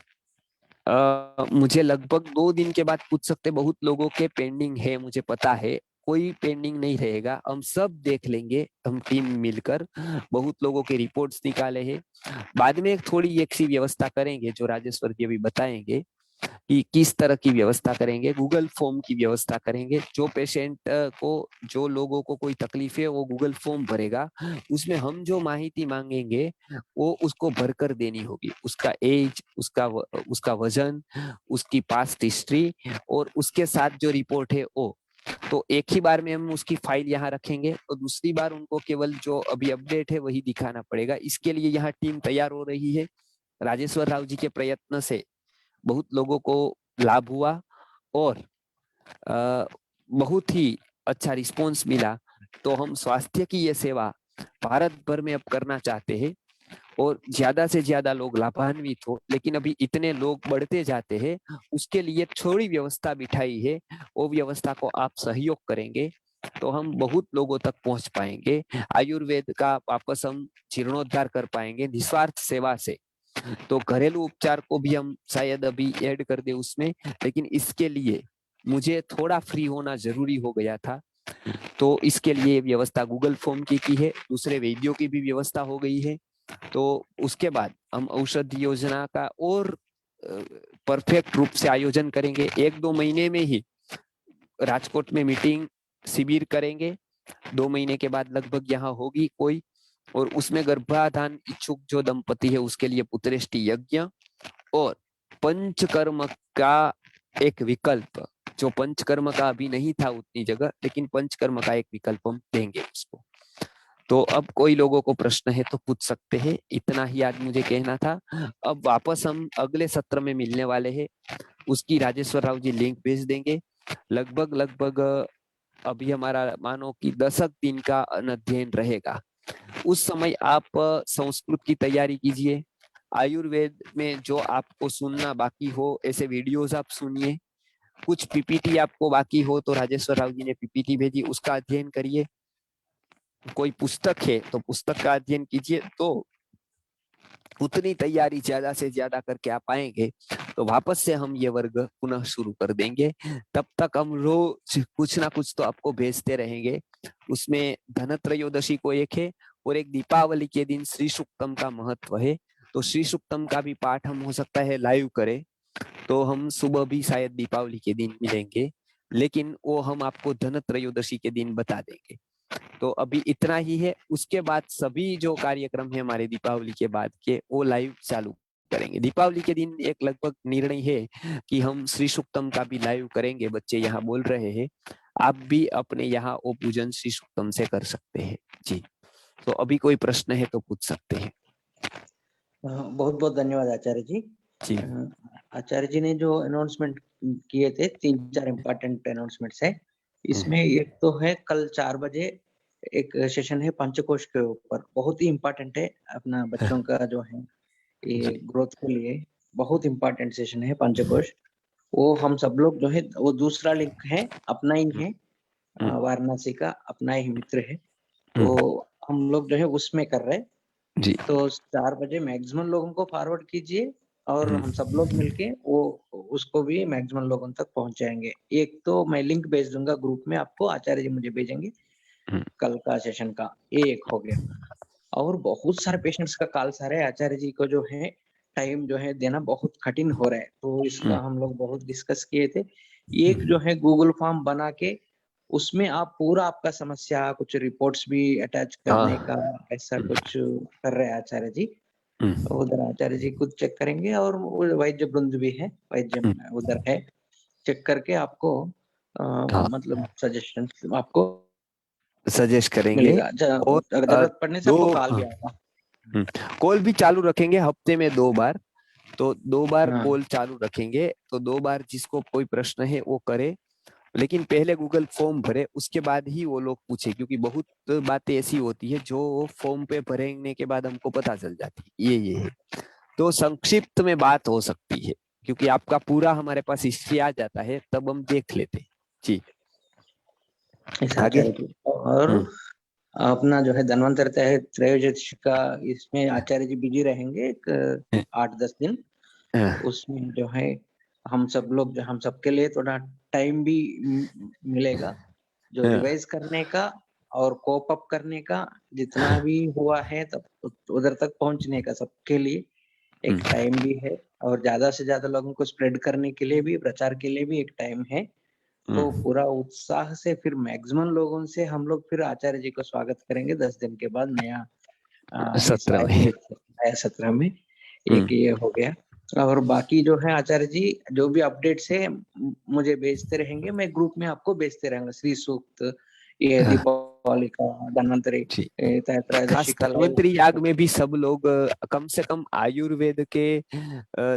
Speaker 2: मुझे लगभग 2 दिन के बाद पूछ सकते। बहुत लोगों के पेंडिंग है, मुझे पता है, कोई पेंडिंग नहीं रहेगा, हम सब देख लेंगे, हम टीम मिलकर बहुत लोगों के रिपोर्ट्स निकाले हैं। बाद में एक थोड़ी एक सी व्यवस्था करेंगे, जो राजेश्वर जी अभी बताएंगे कि किस तरह की व्यवस्था करेंगे। गूगल फॉर्म की व्यवस्था करेंगे, जो पेशेंट को, जो लोगों को कोई तकलीफ है वो गूगल फॉर्म भरेगा, उसमें हम जो माहिती मांगेंगे वो उसको भरकर देनी होगी। उसका एज, उसका वजन, उसकी पास्ट हिस्ट्री, और उसके साथ जो रिपोर्ट है वो। तो एक ही बार में हम उसकी फाइल यहाँ रखेंगे, और दूसरी बार उनको केवल जो अभी अपडेट है वही दिखाना पड़ेगा। इसके लिए यहाँ टीम तैयार हो रही है। राजेश्वर राव जी के प्रयत्न से बहुत लोगों को लाभ हुआ, और बहुत ही अच्छा रिस्पॉन्स मिला। तो हम स्वास्थ्य की ये सेवा भारत भर में अब करना चाहते हैं, और ज्यादा से ज्यादा लोग लाभान्वित हो। लेकिन अभी इतने लोग बढ़ते जाते हैं, उसके लिए थोड़ी व्यवस्था बिठाई है, वो व्यवस्था को आप सहयोग करेंगे तो हम बहुत लोगों तक पहुंच पाएंगे। आयुर्वेद का वापस हम जीर्णोद्धार कर पाएंगे निस्वार्थ सेवा से। तो घरेलू उपचार को भी हम शायद अभी ऐड कर दे उसमें, लेकिन इसके लिए मुझे थोड़ा फ्री होना जरूरी हो गया था। तो इसके लिए व्यवस्था गूगल फॉर्म की है, दूसरे वैद्यों की भी व्यवस्था हो गई है। तो उसके बाद हम औषधि योजना का और परफेक्ट रूप से आयोजन करेंगे। 1-2 महीने में ही राजकोट में मीटिंग शिविर करेंगे, 2 महीने के बाद लगभग यहाँ होगी कोई, और उसमें गर्भाधान इच्छुक जो दंपति है उसके लिए पुत्रेष्टि यज्ञ, और पंचकर्म का एक विकल्प, जो पंचकर्म का अभी नहीं था उतनी जगह, लेकिन पंचकर्म का एक विकल्प हम देंगे उसको। तो अब कोई लोगों को प्रश्न है तो पूछ सकते हैं। इतना ही आज मुझे कहना था। अब वापस हम अगले सत्र में मिलने वाले हैं, उसकी राजेश्वर राव जी लिंक भेज देंगे। लगभग अभी हमारा मानो कि 10 दिन का अध्ययन रहेगा। उस समय आप संस्कृत की तैयारी कीजिए। आयुर्वेद में जो आपको सुनना बाकी हो ऐसे वीडियोस आप सुनिए। कुछ पीपीटी आपको बाकी हो तो राजेश्वर राव जी ने पीपीटी भेजी, उसका अध्ययन करिए। कोई पुस्तक है तो पुस्तक का अध्ययन कीजिए। तो उतनी तैयारी ज्यादा से ज्यादा करके आप आएंगे तो वापस से हम ये वर्ग पुनः शुरू कर देंगे। तब तक हम रोज कुछ ना कुछ तो आपको भेजते रहेंगे। उसमें धनत्रयोदशी को एक है, और एक दीपावली के दिन श्री सूक्तम का महत्व है। तो श्री सूक्तम का भी पाठ हम हो सकता है लाइव करें। तो हम सुबह भी शायद दीपावली के दिन मिलेंगे, लेकिन वो हम आपको धनत्रयोदशी के दिन बता देंगे। तो अभी इतना ही है। उसके बाद सभी जो कार्यक्रम है हमारे दीपावली के बाद के, वो लाइव चालू करेंगे। दीपावली के दिन एक लगभग निर्णय है कि हम श्री सूक्तम का भी लाइव करेंगे। बच्चे यहाँ बोल रहे हैं, आप भी अपने यहाँ वो पूजन श्री सूक्तम से कर सकते हैं। जी, तो अभी कोई प्रश्न है तो पूछ सकते हैं।
Speaker 3: बहुत बहुत धन्यवाद आचार्य जी।
Speaker 2: जी
Speaker 3: आचार्य जी ने जो अनाउंसमेंट किए थे, 3-4 इम्पोर्टेंट अनाउंसमेंट्स है। इसमें एक तो है कल 4 बजे एक सेशन है पंचकोश के ऊपर, बहुत ही इम्पोर्टेंट है अपना बच्चों का जो है ये ग्रोथ के लिए बहुत इम्पोर्टेंट सेशन है पंचकोश। वो हम सब लोग जो है, वो दूसरा लिंक है, अपना ही है, वाराणसी का अपना ही मित्र है, तो हम लोग जो है उसमें कर रहे हैं।
Speaker 2: जी
Speaker 3: तो 4 बजे मैक्सिमम लोगों को फॉरवर्ड कीजिए और हम सब लोग मिलके वो उसको भी मैक्सिमम लोगों तक पहुंचाएंगे। एक तो मैं लिंक भेज दूंगा ग्रुप में आपको, आचार्य जी मुझे भेजेंगे कल का सेशन का, ये एक हो गया। और बहुत सारे पेशेंट्स का कॉल्स आ रहे हैं, आचार्य जी को जो है टाइम जो है देना बहुत कठिन हो रहा है, तो इसका हम लोग बहुत डिस्कस किए थे। एक जो है गूगल फॉर्म बना के उसमें आप पूरा आपका समस्या कुछ रिपोर्ट्स भी अटैच करने का ऐसा कुछ कर रहे हैं आचार्य जी। उधर आचार्य जी खुद चेक करेंगे और वैद्य वृंद भी है, वैद्य उधर है, चेक करके आपको मतलब सजेशन आपको
Speaker 2: सजेस्ट करेंगे।
Speaker 3: मिलेगा।
Speaker 2: और
Speaker 3: अगर जरूरत पड़ने से आपको कॉल भी
Speaker 2: हाँ,
Speaker 3: आएगा।
Speaker 2: कॉल भी चालू रखेंगे हफ्ते में 2 बार। तो 2 बार
Speaker 3: हाँ
Speaker 2: कॉल चालू रखेंगे, तो 2 बार जिसको कोई प्रश्न है वो करे, लेकिन पहले गूगल फॉर्म भरे, उसके बाद ही वो लोग पूछे, क्योंकि बहुत बातें ऐसी होती है जो फॉर्म पे भरने के बाद हमको पता चल जाती है ये है। तो संक्षिप्त में बात हो सकती है, क्योंकि आपका पूरा हमारे पास हिस्ट्री आ जाता है, तब हम देख लेते हैं। जी
Speaker 3: ऐसा
Speaker 2: आगे।
Speaker 3: आचार्य जी। और अपना जो है धन्वंतरि त्रयोदशी का, इसमें आचार्य जी बिजी रहेंगे 8-10 दिन। उसमें जो है हम सब लोग, हम सबके लिए थोड़ा टाइम भी मिलेगा जो रिवाइज करने का और कोप अप करने का, जितना भी हुआ है तब उधर तक पहुंचने का सबके लिए एक टाइम भी है, और ज्यादा से ज्यादा लोगों को स्प्रेड करने के लिए भी, प्रचार के लिए भी एक टाइम है। तो पूरा उत्साह से फिर मैक्सिमम लोगों से हम लोग फिर आचार्य जी को स्वागत करेंगे 10 दिन के बाद नया इस
Speaker 2: 17 में।
Speaker 3: नया सत्र में। एक ये हो गया। और बाकी जो है आचार्य जी जो भी अपडेट्स है मुझे भेजते रहेंगे, मैं ग्रुप में आपको भेजते रहेंगे। श्री सूक्त, ये दीपावली का, धन्वंतरि
Speaker 2: जी,
Speaker 3: त्रयोदशी
Speaker 2: खास
Speaker 3: का लाइव।
Speaker 2: धन्वंतरी याग में भी सब लोग कम से कम आयुर्वेद के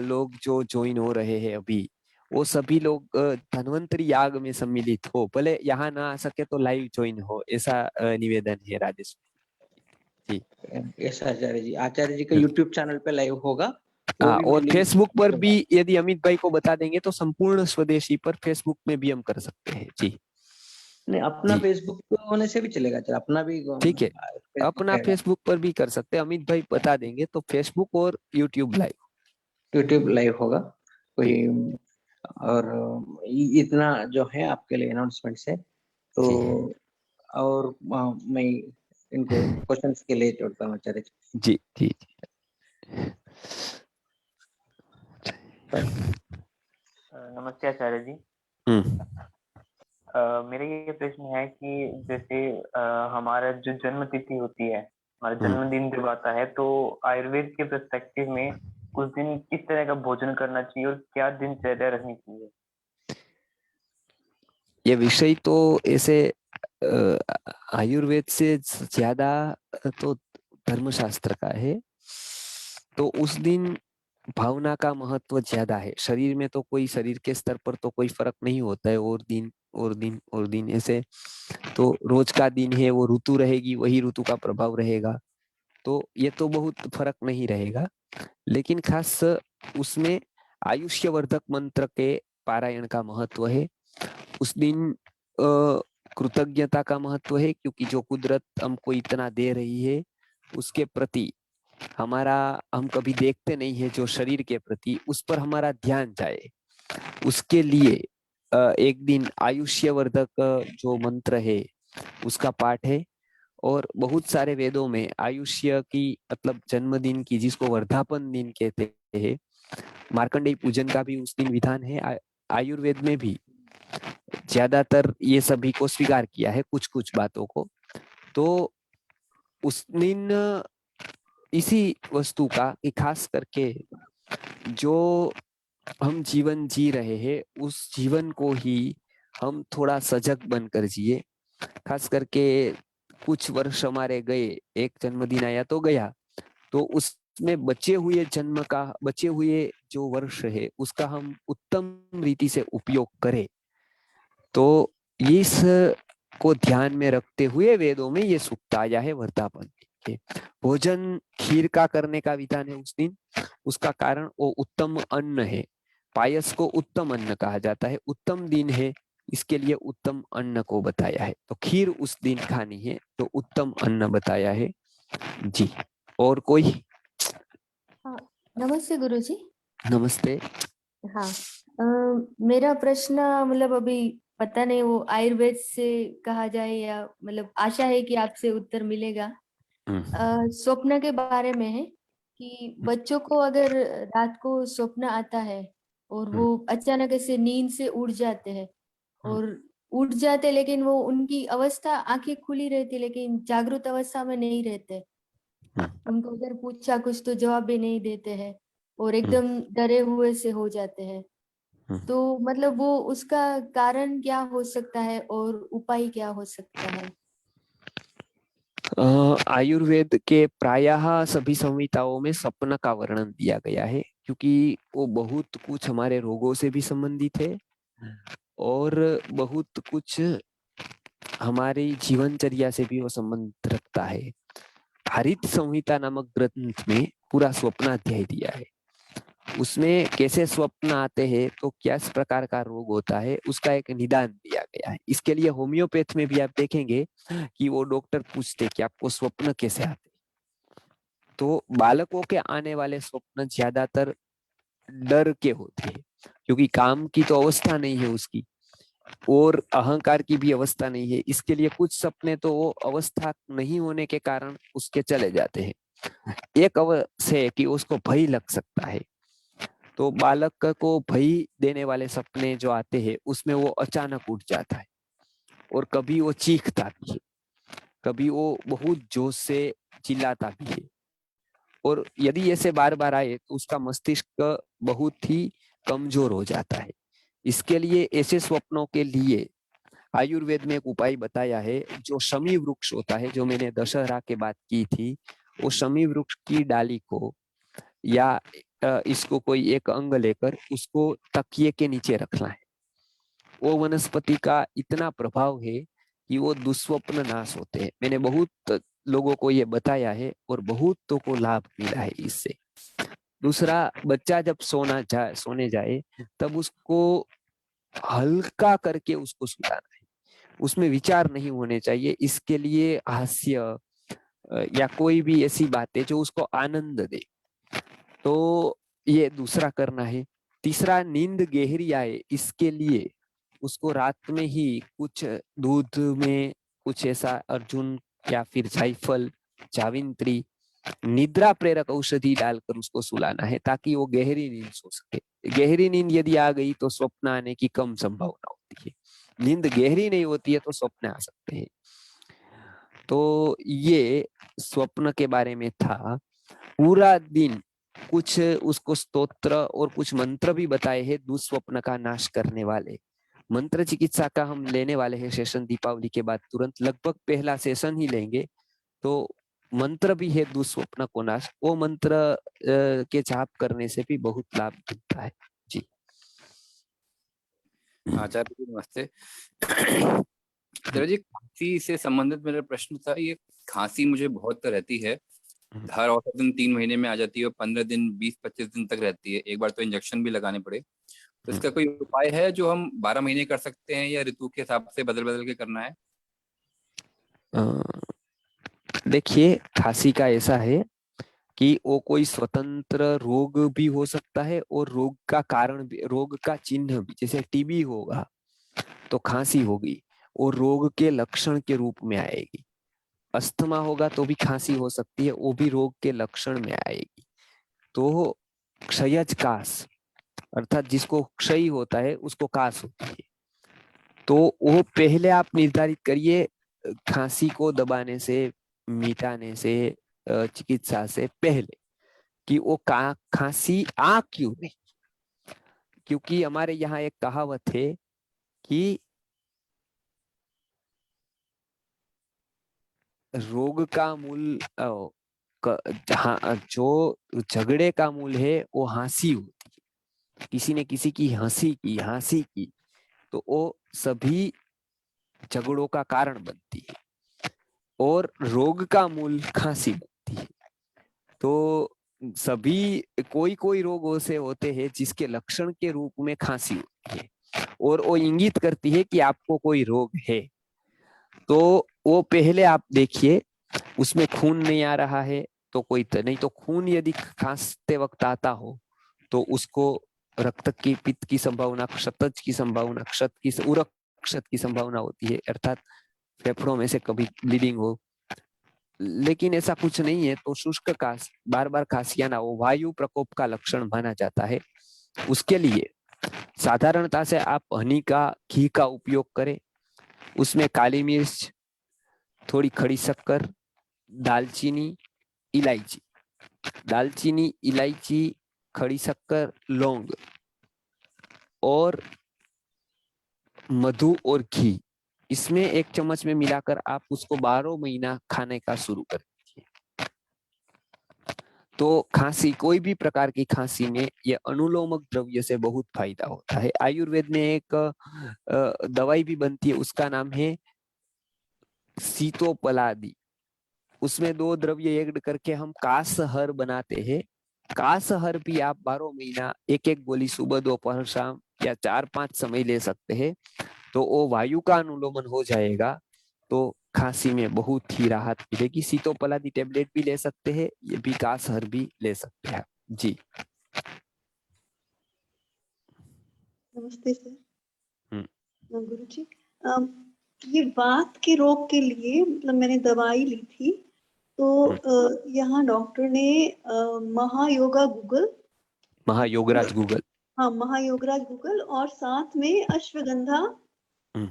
Speaker 2: लोग जो ज्वाइन हो रहे हैं अभी, वो सभी लोग धन्वंतरी याग में सम्मिलित हो, भले यहाँ ना आ सके तो लाइव ज्वाइन हो, ऐसा निवेदन है राजेश जी।
Speaker 3: ऐसा आचार्य जी का यूट्यूब चैनल पे लाइव होगा, वो भी मैं
Speaker 2: और
Speaker 3: लिंक
Speaker 2: फेसबुक पर भी यदि अमित भाई को बता देंगे तो संपूर्ण स्वदेशी पर फेसबुक में भी हम कर सकते हैं। जी
Speaker 3: नहीं, अपना
Speaker 2: जी
Speaker 3: फेसबुक होने से भी चलेगा, चल अपना भी
Speaker 2: ठीक है,
Speaker 3: फेसबुक
Speaker 2: अपना
Speaker 3: रहेगा,
Speaker 2: फेसबुक पर भी कर सकते हैं, अमित भाई बता देंगे तो फेसबुक और यूट्यूब लाइव।
Speaker 3: यूट्यूब लाइव होगा कोई।
Speaker 2: जी
Speaker 3: और इतना जो है आपके लिए अनाउंसमेंट है। तो
Speaker 2: जी
Speaker 3: और मैं इनको क्वेश्चंस के लिए छोड़ता हूँ आचार्य जी।
Speaker 2: जी जी
Speaker 4: नमस्ते आचार्य जी। मेरा ये प्रश्न है कि जैसे हमारा जो जन्म तिथि होती है, हमारा जन्मदिन जब आता है, तो आयुर्वेद के पर्सपेक्टिव में उस दिन किस तरह का भोजन करना चाहिए और क्या दिनचर्या रखनी चाहिए?
Speaker 2: ये विषय तो ऐसे आयुर्वेद से ज्यादा तो धर्मशास्त्र का है। तो उस दिन भावना का महत्व ज्यादा है। शरीर में तो कोई, शरीर के स्तर पर तो कोई फर्क नहीं होता है, और दिन और दिन और दिन ऐसे। तो रोज का दिन है, वो ऋतु रहेगी, वही ऋतु का प्रभाव रहेगा, तो ये तो बहुत फर्क नहीं रहेगा। लेकिन खास उसमें आयुष्यवर्धक मंत्र के पारायण का महत्व है। उस दिन कृतज्ञता का महत्व है, क्योंकि जो कुदरत हमको इतना दे रही है उसके प्रति हमारा, हम कभी देखते नहीं है जो शरीर के प्रति, उस पर हमारा ध्यान जाए, उसके लिए एक दिन आयुष्यवर्धक जो मंत्र है उसका पाठ है। और बहुत सारे वेदों में आयुष्य की मतलब जन्मदिन की, जिसको वर्धापन दिन कहते हैं, मार्कंडेय पूजन का भी उस दिन विधान है। आयुर्वेद में भी ज्यादातर ये सभी को स्वीकार किया है, कुछ कुछ बातों को। तो उस दिन इसी वस्तु का कि खास करके जो हम जीवन जी रहे हैं उस जीवन को ही हम थोड़ा सजग बनकर जिए। खास करके कुछ वर्ष हमारे गए, एक जन्मदिन आया तो गया, तो उसमें बचे हुए जो वर्ष है उसका हम उत्तम रीति से उपयोग करें। तो इस को ध्यान में रखते हुए वेदों में ये सूक्त आया है वर्धापन के। भोजन खीर का करने का विधान है उस दिन, उसका कारण वो उत्तम अन्न है। पायस को उत्तम अन्न कहा जाता है, उत्तम दिन है, इसके लिए उत्तम अन्न को बताया है। तो खीर उस दिन खानी है, तो उत्तम अन्न बताया है जी। और कोई?
Speaker 5: हाँ, नमस्ते गुरुजी।
Speaker 2: नमस्ते।
Speaker 5: हाँ, मेरा प्रश्न मतलब अभी पता नहीं वो आयुर्वेद से कहा जाए या मतलब आशा है कि आपसे उत्तर मिलेगा। स्वप्न के बारे में है कि बच्चों को अगर रात को स्वप्न आता है और वो अचानक ऐसे नींद से उठ जाते हैं और उठ जाते, लेकिन वो उनकी अवस्था आंखें खुली रहती लेकिन जागृत अवस्था में नहीं रहते। उनको अगर पूछा कुछ तो जवाब भी नहीं देते हैं और एकदम डरे हुए से हो जाते हैं। तो मतलब वो उसका कारण क्या हो सकता है और उपाय क्या हो सकता है?
Speaker 2: आयुर्वेद के प्रायः सभी संहिताओं में स्वप्न का वर्णन दिया गया है, क्योंकि वो बहुत कुछ हमारे रोगों से भी संबंधित है और बहुत कुछ हमारी जीवनचर्या से भी वो संबंध रखता है। हरित संहिता नामक ग्रंथ में पूरा स्वप्नाध्याय दिया है। उसमें कैसे स्वप्न आते हैं, तो किस प्रकार का रोग होता है, उसका एक निदान दिया गया है। इसके लिए होम्योपैथ में भी आप देखेंगे कि वो डॉक्टर पूछते कि आपको स्वप्न कैसे आते। तो बालकों के आने वाले स्वप्न ज्यादातर डर के होते हैं, क्योंकि काम की तो अवस्था नहीं है उसकी और अहंकार की भी अवस्था नहीं है। इसके लिए कुछ सपने तो वो अवस्था नहीं होने के कारण उसके चले जाते हैं। एक अवस्था है कि उसको भय लग सकता है, तो बालक को भय देने वाले सपने जो आते हैं उसमें वो अचानक उठ जाता है और कभी वो चीखता भी है, कभी वो बहुत जोश से चिल्लाता भी है। और यदि ऐसे बार बार आए तो उसका मस्तिष्क बहुत ही कमजोर हो जाता है। इसके लिए ऐसे स्वप्नों के लिए आयुर्वेद में एक उपाय बताया है, जो शमी वृक्ष होता है, जो मैंने दशहरा के बात की थी, वो शमी वृक्ष की डाली को या इसको कोई एक अंग लेकर उसको तकिए के नीचे रखना है। वो वनस्पति का इतना प्रभाव है कि वो दुस्वप्न नाश होते हैं। मैंने बहुत लोगों को ये बताया है और बहुतों को लाभ मिला है इससे। दूसरा, बच्चा जब सोने जाए तब उसको हल्का करके उसको सुलाना है, उसमें विचार नहीं होने चाहिए। इसके लिए हास्य या कोई भी ऐसी बातें जो उसको आनंद दे, तो ये दूसरा करना है। तीसरा, नींद गहरी आए इसके लिए उसको रात में ही कुछ दूध में कुछ ऐसा अर्जुन या फिर जायफल, जावित्री, निद्रा प्रेरक औषधि डालकर उसको सुलाना है, ताकि वो गहरी नींद सो सके। गहरी नींद यदि आ गई तो स्वप्न आने की कम संभावना होती है। नींद गहरी नहीं होती है तो स्वप्न आ सकते हैं। तो ये स्वप्न के बारे में था। पूरा दिन कुछ उसको स्तोत्र और कुछ मंत्र भी बताए हैं दुस्वप्न का नाश करने वाले। मंत्र चिकित्सा का हम लेने वाले हैं सेशन दीपावली के बाद तुरंत, लगभग पहला सेशन ही लेंगे। तो मंत्र भी है दुस्वप्न को नाश, वो मंत्र के जाप करने से भी बहुत लाभ मिलता है जी।
Speaker 6: आचार्य जी नमस्ते। जी, खांसी से संबंधित मेरा प्रश्न था। ये खांसी मुझे बहुत रहती है, हर औसतन 3 महीने में आ जाती है और 15 दिन 20-25 दिन तक रहती है। एक बार तो इंजेक्शन भी लगाने पड़े। तो इसका कोई उपाय है जो हम 12 महीने कर सकते हैं या ऋतु के हिसाब से बदल बदल के करना है?
Speaker 2: देखिए, खांसी का ऐसा है कि वो कोई स्वतंत्र रोग भी हो सकता है और रोग का कारण भी, रोग का चिन्ह भी, जैसे टीबी होगा तो खांसी होगी और रोग के लक्षण के रूप में आएगी। अस्थमा होगा तो भी खांसी हो सकती है, वो भी रोग के लक्षण में आएगी। तो क्षयज कास, अर्थात जिसको क्षय होता है उसको कास होती है। तो वो पहले आप निर्धारित करिए खांसी को दबाने से, मिटाने से, चिकित्सा से पहले, कि वो खांसी आ क्यों नहीं। क्योंकि हमारे यहाँ एक कहावत है कि रोग का मूल जो झगड़े का मूल है वो हंसी होती है। किसी ने किसी की हंसी की तो वो सभी झगड़ों का कारण बनती है, और रोग का मूल खांसी बनती है। तो सभी कोई कोई रोग ऐसे होते हैं जिसके लक्षण के रूप में खांसी होती है और वो इंगित करती है कि आपको कोई रोग है। तो वो पहले आप देखिए उसमें खून नहीं आ रहा है तो कोई नहीं, तो खून यदि खांसते वक्त आता हो तो उसको रक्त की पित्त की संभावना, क्षतज की संभावना, उरक क्षत की संभावना होती है, अर्थात फेफड़ों में से कभी ब्लीडिंग हो। लेकिन ऐसा कुछ नहीं है तो शुष्क काश, बार बार खांसी आना, वो वायु प्रकोप का लक्षण माना जाता है। उसके लिए साधारणता से आप हनी का घी का उपयोग करें, उसमें काली मिर्च, थोड़ी खड़ी शक्कर, दालचीनी, इलायची, खड़ी शक्कर, लौंग और मधु और घी, इसमें 1 चम्मच में मिलाकर आप उसको 12 महीना खाने का शुरू कर दीजिए। तो खांसी, कोई भी प्रकार की खांसी में ये अनुलोमक द्रव्य से बहुत फायदा होता है। आयुर्वेद में एक दवाई भी बनती है, उसका नाम है सीतोपलादी। उसमें 2 द्रव्य ऐड करके हम कासहर बनाते हैं। कासहर भी आप 12 महीना 1-1 गोली सुबह दोपहर शाम या 4-5 समय ले सकते हैं, तो वो वायु का अनुलोमन हो जाएगा तो खांसी में बहुत ही राहत मिलेगी। सीतोपलादी टेबलेट भी ले सकते हैं, ये भी कासहर भी ले सकते हैं जी।
Speaker 7: नमस्ते सर। गुरुजी, ये वात के रोग के लिए मतलब मैंने दवाई ली थी, तो यहाँ डॉक्टर ने महायोगराज गूगल और साथ में अश्वगंधा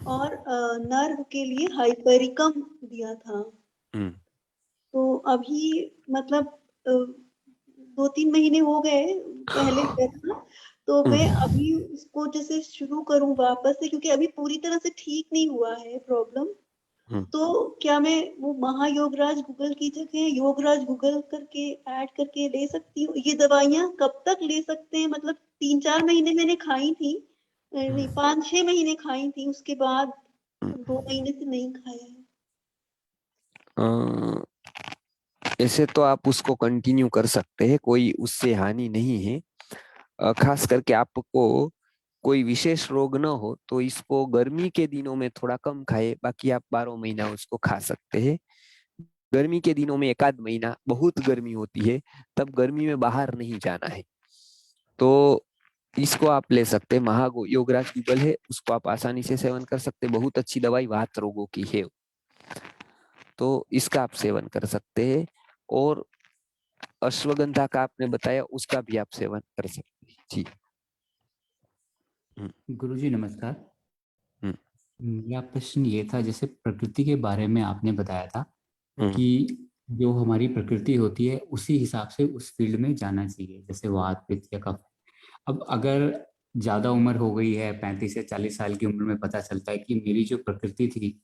Speaker 7: और नर्व के लिए हाइपरिकम दिया था। तो अभी मतलब 2-3 महीने हो गए पहले करना, तो मैं अभी इसको जैसे शुरू करूं वापस से, क्योंकि अभी पूरी तरह से ठीक नहीं हुआ है प्रॉब्लम। तो क्या मैं वो महायोगराज गूगल की जगह योगराज गूगल करके ऐड करके ले सकती हूँ? ये दवाइयाँ कब तक ले सकते हैं? मतलब 3-4 महीने मैंने खाई थी, नहीं 5-6 महीने खाई थी, उसके बाद 2 महीने से नहीं खाया है।
Speaker 2: ऐसे तो आप उसको कंटिन्यू कर सकते हैं, कोई उससे हानि नहीं है। खास करके आपको कोई विशेष रोग न हो तो इसको गर्मी के दिनों में थोड़ा कम खाए, बाकी आप 12 महीना उसको खा सकते हैं। गर्मी के दिनों में 1-8 महीना, बहुत गर्मी होती है तब गर्मी में बाहर नहीं जाना है, तो इसको आप ले सकते हैं। महायोगराज गूगल है, उसको आप आसानी से सेवन कर सकते हैं। बहुत अच्छी दवाई वात रोगों की है, तो इसका आप सेवन कर सकते हैं। और अश्वगंधा का आपने बताया, उसका भी आप सेवन कर सकते हैं जी।
Speaker 8: गुरुजी नमस्कार। मेरा प्रश्न ये था, जैसे प्रकृति के बारे में आपने बताया था कि जो हमारी प्रकृति होती है उसी हिसाब से उस फील्ड में जाना चाहिए, जैसे वात, पित्त या कफ। अब अगर ज्यादा उम्र हो गई है, 35 या 40 साल की उम्र में पता चलता है कि मेरी जो प्रकृति थी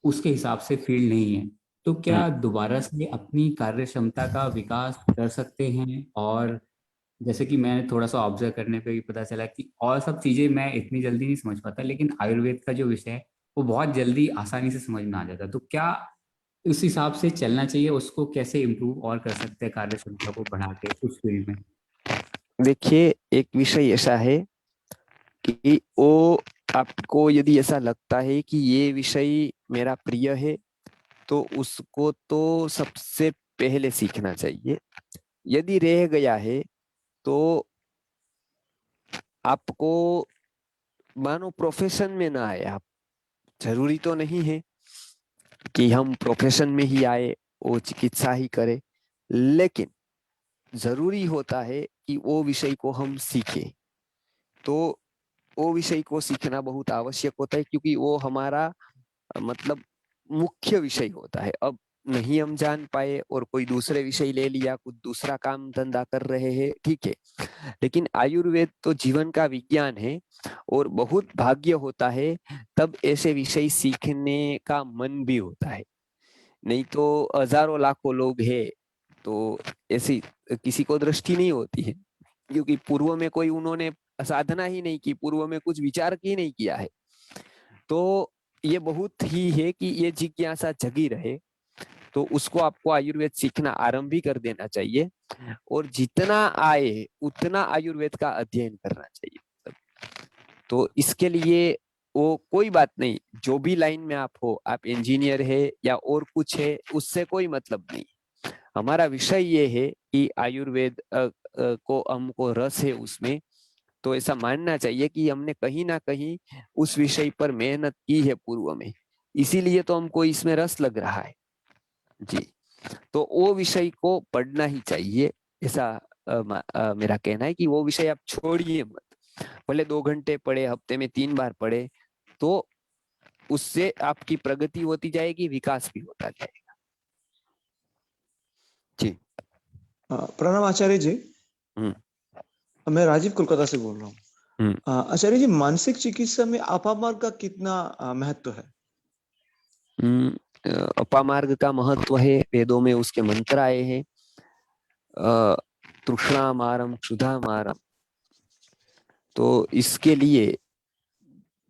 Speaker 8: उसके हिसाब से फील्ड नहीं है, तो क्या दोबारा से अपनी कार्य क्षमता का विकास कर सकते हैं? और जैसे कि मैंने थोड़ा सा ऑब्जर्व करने पे भी पता चला कि और सब चीजें मैं इतनी जल्दी नहीं समझ पाता, लेकिन आयुर्वेद का जो विषय है वो बहुत जल्दी आसानी से समझ में आ जाता है। तो क्या उस हिसाब से चलना चाहिए? उसको कैसे इम्प्रूव और कर सकते हैं कार्य क्षमता को बढ़ा के उस फील्ड में?
Speaker 2: देखिए, एक विषय ऐसा है कि वो आपको यदि ऐसा लगता है कि ये विषय मेरा प्रिय है तो उसको तो सबसे पहले सीखना चाहिए। यदि रह गया है तो आपको मानो प्रोफेशन में ना आए आप, जरूरी तो नहीं है कि हम प्रोफेशन में ही आए वो चिकित्सा ही करे, लेकिन जरूरी होता है कि वो विषय को हम सीखें। तो वो विषय को सीखना बहुत आवश्यक होता है, क्योंकि वो हमारा मतलब मुख्य विषय होता है। अब नहीं हम जान पाए और कोई दूसरे विषय ले लिया, कुछ दूसरा काम धंधा कर रहे हैं, ठीक है, लेकिन आयुर्वेद तो जीवन का विज्ञान है और बहुत भाग्य होता है तब ऐसे विषय सीखने का मन भी होता है। नहीं तो हजारों लाखों लोग हैं तो ऐसी किसी को दृष्टि नहीं होती है, क्योंकि पूर्व में कोई उन्होंने साधना ही नहीं की, पूर्व में कुछ विचार ही नहीं किया है। तो ये बहुत ही है कि ये जिज्ञासा जगी रहे, तो उसको आपको आयुर्वेद सीखना आरंभ ही कर देना चाहिए और जितना आए उतना आयुर्वेद का अध्ययन करना चाहिए। तो इसके लिए वो कोई बात नहीं, जो भी लाइन में आप हो, आप इंजीनियर है या और कुछ है, उससे कोई मतलब नहीं। हमारा विषय ये है कि आयुर्वेद को हमको रस है उसमें, तो ऐसा मानना चाहिए कि हमने कहीं ना कहीं उस विषय पर मेहनत की है पूर्व में, इसीलिए तो हमको इसमें रस लग रहा है जी। तो वो विषय को पढ़ना ही चाहिए, ऐसा मेरा कहना है कि वो विषय आप छोड़िए मत। भले 2 घंटे पढ़े, हफ्ते में 3 बार पढ़े, तो उससे आपकी प्रगति होती जाएगी, विकास भी होता जाएगा जी।
Speaker 9: प्रणाम आचार्य जी। मैं राजीव कोलकाता से बोल रहा हूँ। आचार्य जी, मानसिक चिकित्सा में अपामार्ग का कितना महत्व है?
Speaker 2: अपामार्ग का महत्व है, वेदों में उसके मंत्र आए हैं, तृष्णा मारम क्षुधा मारम। तो इसके लिए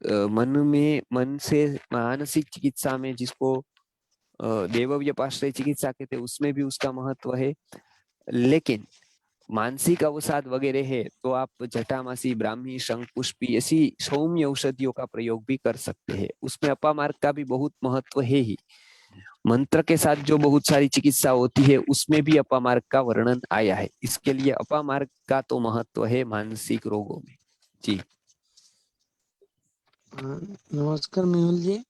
Speaker 2: मन से मानसिक चिकित्सा में, जिसको देवव्यपाश्रय चिकित्सा कहते हैं, उसमें भी उसका महत्व है। लेकिन मानसिक अवसाद वगैरह है तो आप जटामासी, ब्राह्मी, शंखपुष्पी ऐसी सौम्य औषधियों का प्रयोग भी कर सकते हैं। उसमें अपामार्ग का भी बहुत महत्व है ही। मंत्र के साथ जो बहुत सारी चिकित्सा होती है उसमें भी अपामार्ग का वर्णन आया है, इसके लिए अपामार्ग का तो महत्व है मानसिक रोगों में जी।
Speaker 10: नमस्कार मेहुल जी।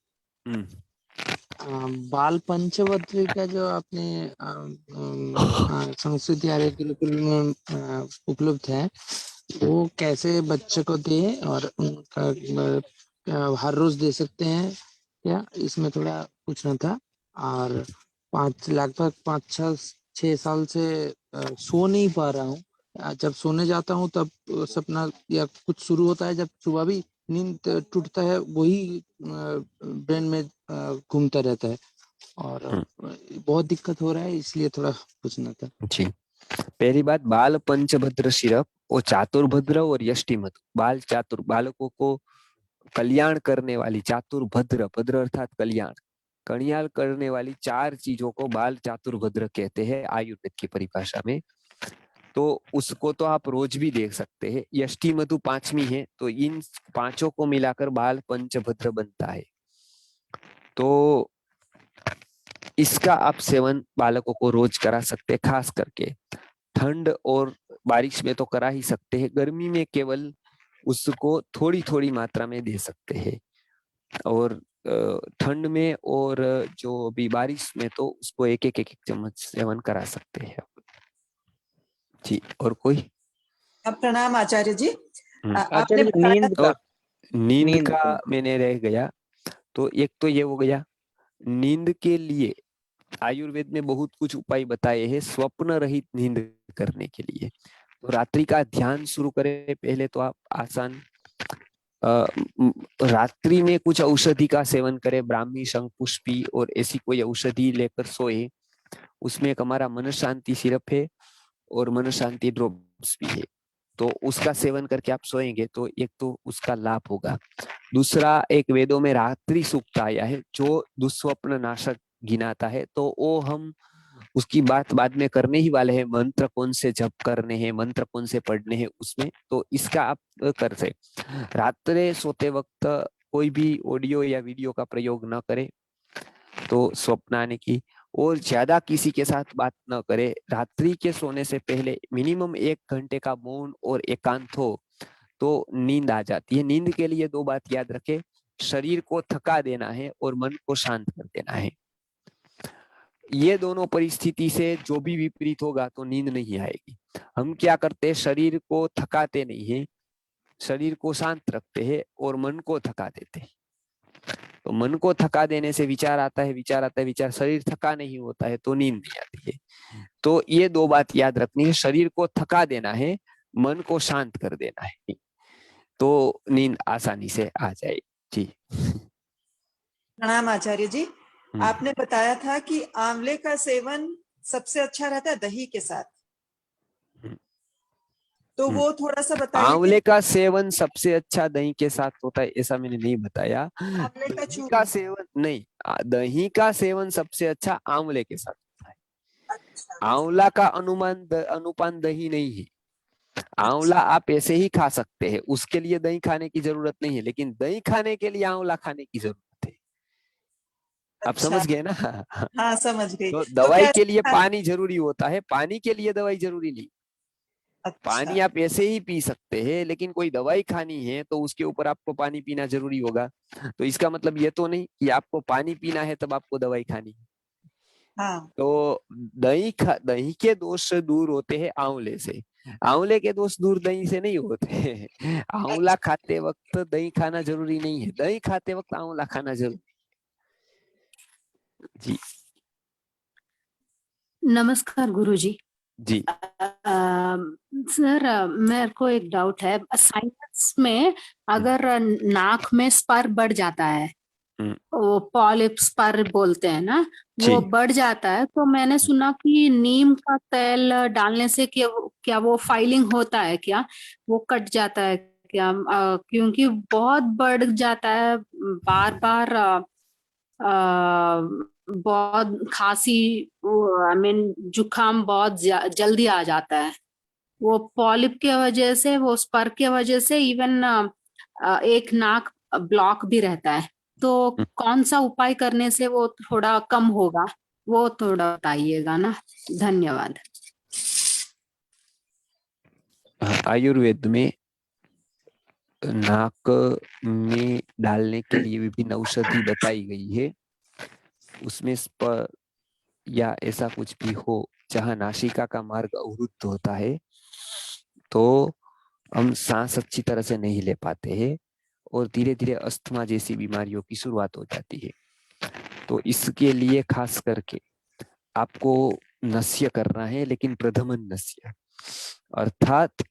Speaker 10: बाल पंचवद्र का जो आपने संस्कृति आर्य गुरुकुल में उपलब्ध है, वो कैसे बच्चे को दे और उनका हर रोज दे सकते हैं क्या, इसमें थोड़ा पूछना था। और लगभग 5-6 साल से सो नहीं पा रहा हूँ। जब सोने जाता हूँ तब सपना या कुछ शुरू होता है, जब सुबह भी नींद टूटता है वही ब्रेन में घूमता रहता है और बहुत दिक्कत हो रहा है, इसलिए थोड़ा पूछना था
Speaker 2: जी। पहली बात, बाल पंचभद्र सिरप वो चातुर्भद्र और यष्टिमधु, बाल चातुर, बालकों को कल्याण करने वाली, चातुर्भद्र, भद्र अर्थात कल्याण, कल्याण करने वाली 4 चीजों को बाल चातुर्भद्र कहते हैं आयुर्वेद की परिभाषा में। तो उसको तो आप रोज भी देख सकते हैं। यष्टिमधु 5वीं है, तो इन 5 को मिलाकर बाल पंचभद्र बनता है। तो इसका आप सेवन बालकों को रोज करा सकते हैं, खास करके ठंड और बारिश में तो करा ही सकते हैं, गर्मी में केवल उसको थोड़ी थोड़ी मात्रा में दे सकते हैं, और ठंड में और जो भी बारिश में तो उसको एक चम्मच सेवन करा सकते हैं जी। और कोई?
Speaker 11: प्रणाम आचार्य जी।
Speaker 3: आचार्य
Speaker 2: नींद का मैंने रह गया, तो एक तो ये हो गया। नींद के लिए आयुर्वेद में बहुत कुछ उपाय बताए हैं स्वप्न रहित नींद करने के लिए। तो रात्रि का ध्यान शुरू करें, पहले तो आप आसान रात्रि में कुछ औषधि का सेवन करें, ब्राह्मी, शंखपुष्पी और ऐसी कोई औषधि लेकर सोए। उसमें एक हमारा मन शांति सिरप है और मन शांति ड्रॉप्स भी है, तो उसका सेवन करके आप सोएंगे तो एक तो उसका लाभ होगा। दूसरा, एक वेदों में रात्रि सूक्त आया है जो दुस्वप्न नाशक गिनाता है, तो वो हम उसकी बात बाद में करने ही वाले हैं। मंत्र कौन से जप करने हैं, मंत्र कौन से पढ़ने हैं उसमें, तो इसका आप कर सकते। रात्रे सोते वक्त कोई भी ऑडियो या वीडियो का प्रयोग न करें तो स्वप्न आने की, और ज्यादा किसी के साथ बात न करे। रात्रि के सोने से पहले मिनिमम 1 घंटे का मौन और एकांत हो तो नींद आ जाती है। नींद के लिए 2 बात याद रखें, शरीर को थका देना है और मन को शांत कर देना है। ये दोनों परिस्थिति से जो भी विपरीत होगा तो नींद नहीं आएगी। हम क्या करते हैं, शरीर को थकाते नहीं है, शरीर को शांत रखते हैं और मन को थका देते हैं। तो मन को थका देने से विचार आता है, विचार आता है, विचार, शरीर थका नहीं होता है तो नींद नहीं आती है। तो ये दो बात याद रखनी है, शरीर को थका देना है, मन को शांत कर देना है, तो नींद आसानी से आ जाए। जी
Speaker 11: प्रणाम आचार्य जी। आपने बताया था कि आंवले का सेवन सबसे अच्छा रहता है दही के साथ, तो वो थोड़ा सा बताइए।
Speaker 2: आंवले का सेवन सबसे अच्छा दही के साथ होता है ऐसा मैंने नहीं बताया।
Speaker 11: आंवले का
Speaker 2: दही का सेवन नहीं, दही का सेवन सबसे अच्छा आंवले के साथ होता है।
Speaker 11: अच्छा,
Speaker 2: आंवला का अनुपान दही नहीं है। आंवला आप ऐसे ही खा सकते हैं, उसके लिए दही खाने की जरूरत नहीं है, लेकिन दही खाने के लिए आंवला खाने की जरूरत है। आप
Speaker 11: अच्छा।
Speaker 2: समझ गए ना?
Speaker 11: हाँ समझ गई।
Speaker 2: तो
Speaker 11: तो
Speaker 2: दवाई
Speaker 11: कैसे
Speaker 2: के लिए पानी जरूरी होता है, पानी के लिए दवाई जरूरी नहीं। पानी
Speaker 11: अच्छा,
Speaker 2: आप ऐसे ही पी सकते हैं, लेकिन कोई दवाई खानी है तो उसके ऊपर आपको पानी पीना जरूरी होगा। तो इसका मतलब ये तो नहीं कि आपको पानी पीना है तब आपको दवाई खानी है।
Speaker 11: हाँ
Speaker 2: तो दही के दोष दूर होते हैं आंवले से, आंवले के दोष दूर दही से नहीं होते। आंवला खाते वक्त दही खाना जरूरी नहीं है, दही खाते वक्त आंवला खाना जरूरी। जी
Speaker 12: नमस्कार गुरुजी।
Speaker 2: जी
Speaker 12: सर मेरे को एक डाउट है, साइनस में अगर नाक में स्पर बढ़ जाता है, वो पॉलिप स्पर बोलते हैं ना, वो बढ़ जाता है, तो मैंने सुना कि नीम का तेल डालने से क्या वो फाइलिंग होता है, क्या वो कट जाता है क्या? क्योंकि बहुत बढ़ जाता है, बार बार बहुत खांसी, आई मीन जुकाम बहुत जल्दी आ जाता है। वो पॉलिप के वजह से, वो स्पर के वजह से इवन एक नाक ब्लॉक भी रहता है। तो कौन सा उपाय करने से वो थोड़ा कम होगा, वो थोड़ा बताइएगा ना। धन्यवाद।
Speaker 2: आयुर्वेद में नाक में डालने के लिए विभिन्न औषधि बताई गई है। उसमें स्पर या ऐसा कुछ भी हो जहां नासिका का मार्ग अवरुद्ध होता है, तो हम सांस अच्छी तरह से नहीं ले पाते हैं और धीरे धीरे अस्थमा जैसी बीमारियों की शुरुआत हो जाती है। तो इसके लिए खास करके आपको नस्य करना है, लेकिन प्रधमन नस्य, अर्थात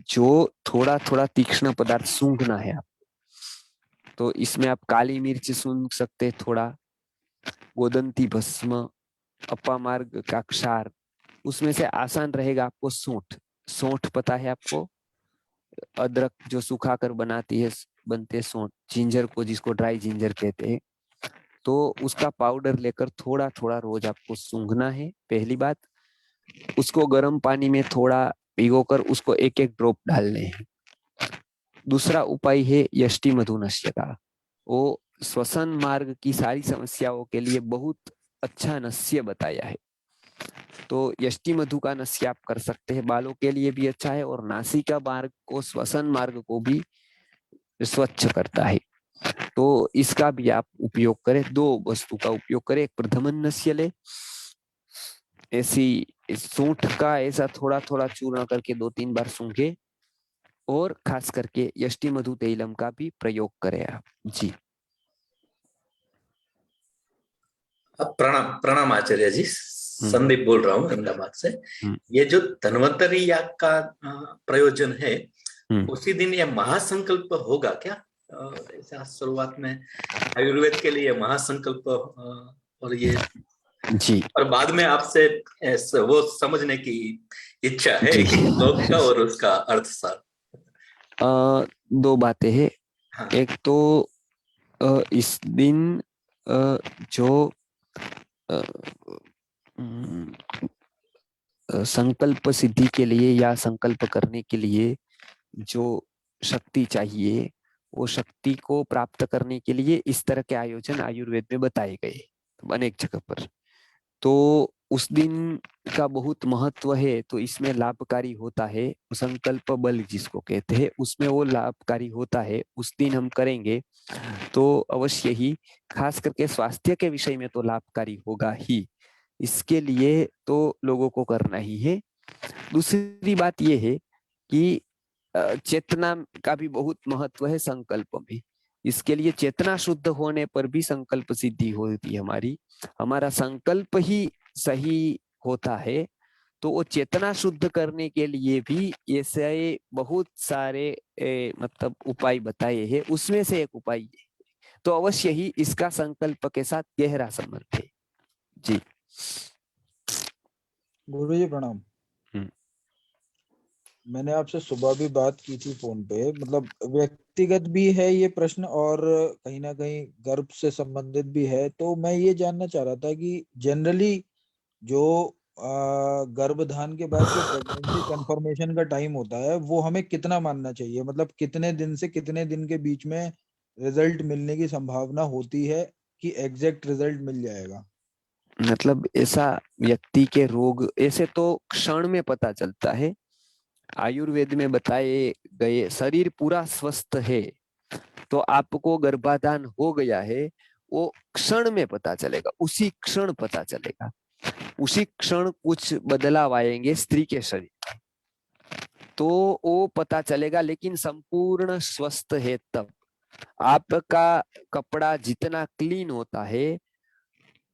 Speaker 2: जो थोड़ा थोड़ा तीक्ष्ण पदार्थ सूंघना है आपको। तो इसमें आप काली मिर्च सूंघ सकते हैं, थोड़ा गोदंती भस्म, अपामार्ग का क्षार, उसमें से आसान रहेगा आपको सौंठ। सौंठ पता है आपको? अदरक जो सुखाकर बनते सौंठ, जिंजर को जिसको ड्राई जिंजर कहते हैं, तो उसका पाउडर लेकर थोड़ा थोड़ा रोज आपको सूंघना है, पहली बात। उसको गर्म पानी में थोड़ा भिगोकर उसको एक एक ड्रॉप डालने हैं। दूसरा उपाय है यष्टि मधुनस्य का। वो श्वसन मार्ग की सारी समस्याओं के लिए बहुत अच्छा नस्य बताया है। तो यष्टि मधु का नस्य आप कर सकते हैं, बालों के लिए भी अच्छा है और नासिका मार्ग को, श्वसन मार्ग को भी स्वच्छ करता है। तो इसका भी आप उपयोग करें। दो वस्तु का उपयोग करें, एक प्रथमन नस्य ले, ऐसी सूंठ का ऐसा थोड़ा थोड़ा चूर्ण करके 2-3 बार सूंघे, और खास करके यष्टि मधु तैलम का भी प्रयोग करें आप। जी
Speaker 13: प्रणाम प्रणाम आचार्य जी, संदीप बोल रहा हूँ अहमदाबाद से। ये जो धन्वंतरी याग का प्रयोजन है, उसी दिन ये महासंकल्प होगा क्या? ऐसा शुरुआत में आयुर्वेद के लिए महासंकल्प, और ये
Speaker 2: जी,
Speaker 13: और बाद में आपसे वो समझने की इच्छा है कि श्लोक का और उसका अर्थ सार।
Speaker 2: दो बातें हैं। हाँ। एक तो इस दिन जो संकल्प सिद्धि के लिए या संकल्प करने के लिए जो शक्ति चाहिए, वो शक्ति को प्राप्त करने के लिए इस तरह के आयोजन आयुर्वेद में बताए गए अनेक जगह पर। तो उस दिन का बहुत महत्व है, तो इसमें लाभकारी होता है। संकल्प बल जिसको कहते हैं, उसमें वो लाभकारी होता है। उस दिन हम करेंगे तो अवश्य ही, खास करके स्वास्थ्य के विषय में तो लाभकारी होगा ही। इसके लिए तो लोगों को करना ही है। दूसरी बात ये है कि चेतना का भी बहुत महत्व है संकल्प में। इसके लिए चेतना शुद्ध होने पर भी संकल्प सिद्धि होती है हमारी। हमारा संकल्प ही सही होता है तो वो चेतना शुद्ध करने के लिए भी ऐसे बहुत सारे मतलब उपाय बताए हैं, उसमें से एक उपाय है। तो अवश्य ही इसका संकल्प के साथ गहरा संबंध है। जी
Speaker 14: गुरु जी प्रणाम। मैंने आपसे सुबह भी बात की थी फोन पे, मतलब व्यक्तिगत भी है ये प्रश्न और कहीं ना कहीं गर्भ से संबंधित भी है। तो मैं ये जानना चाह रहा था कि जनरली जो गर्भधान के बाद जो प्रेगनेंसी कंफर्मेशन का टाइम होता है वो हमें कितना मानना चाहिए, मतलब कितने दिन से कितने दिन के बीच में रिजल्ट मिलने की संभावना होती है कि एग्जैक्ट रिजल्ट मिल जाएगा?
Speaker 2: मतलब ऐसा व्यक्ति के रोग ऐसे तो क्षण में पता चलता है। आयुर्वेद में बताए गए शरीर पूरा स्वस्थ है तो आपको गर्भाधान हो गया है, वो क्षण में पता चलेगा, उसी क्षण पता चलेगा। उसी क्षण कुछ बदलाव आएंगे स्त्री के शरीर में तो वो पता चलेगा, लेकिन संपूर्ण स्वस्थ है तब। आपका कपड़ा जितना क्लीन होता है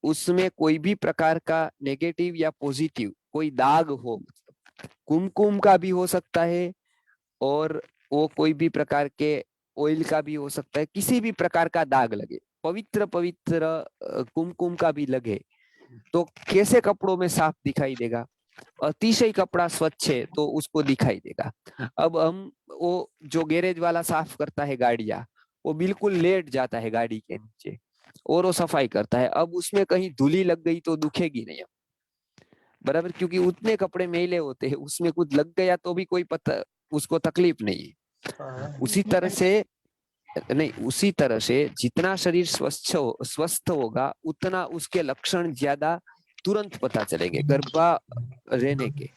Speaker 2: उसमें कोई भी प्रकार का नेगेटिव या पॉजिटिव कोई दाग हो, कुमकुम का भी हो सकता है और वो कोई भी प्रकार के ऑयल का भी हो सकता है, किसी भी प्रकार का दाग लगे, पवित्र पवित्र कुमकुम का भी लगे तो कैसे कपड़ों में साफ दिखाई देगा? अतिशय कपड़ा स्वच्छ है तो उसको दिखाई देगा। अब हम वो जो गैरेज वाला साफ करता है गाड़ियां, वो बिल्कुल लेट जाता है गाड़ी के नीचे और वो सफाई करता है, अब उसमें कहीं धूली लग गई तो दुखेगी नहीं बराबर, क्योंकि उतने कपड़े मैले होते हैं, उसमें कुछ लग गया तो भी कोई पता उसको तकलीफ नहीं है। उसी तरह से जितना शरीर स्वस्थ होगा उतना उसके लक्षण ज्यादा तुरंत पता चलेंगे गर्भा रहने के।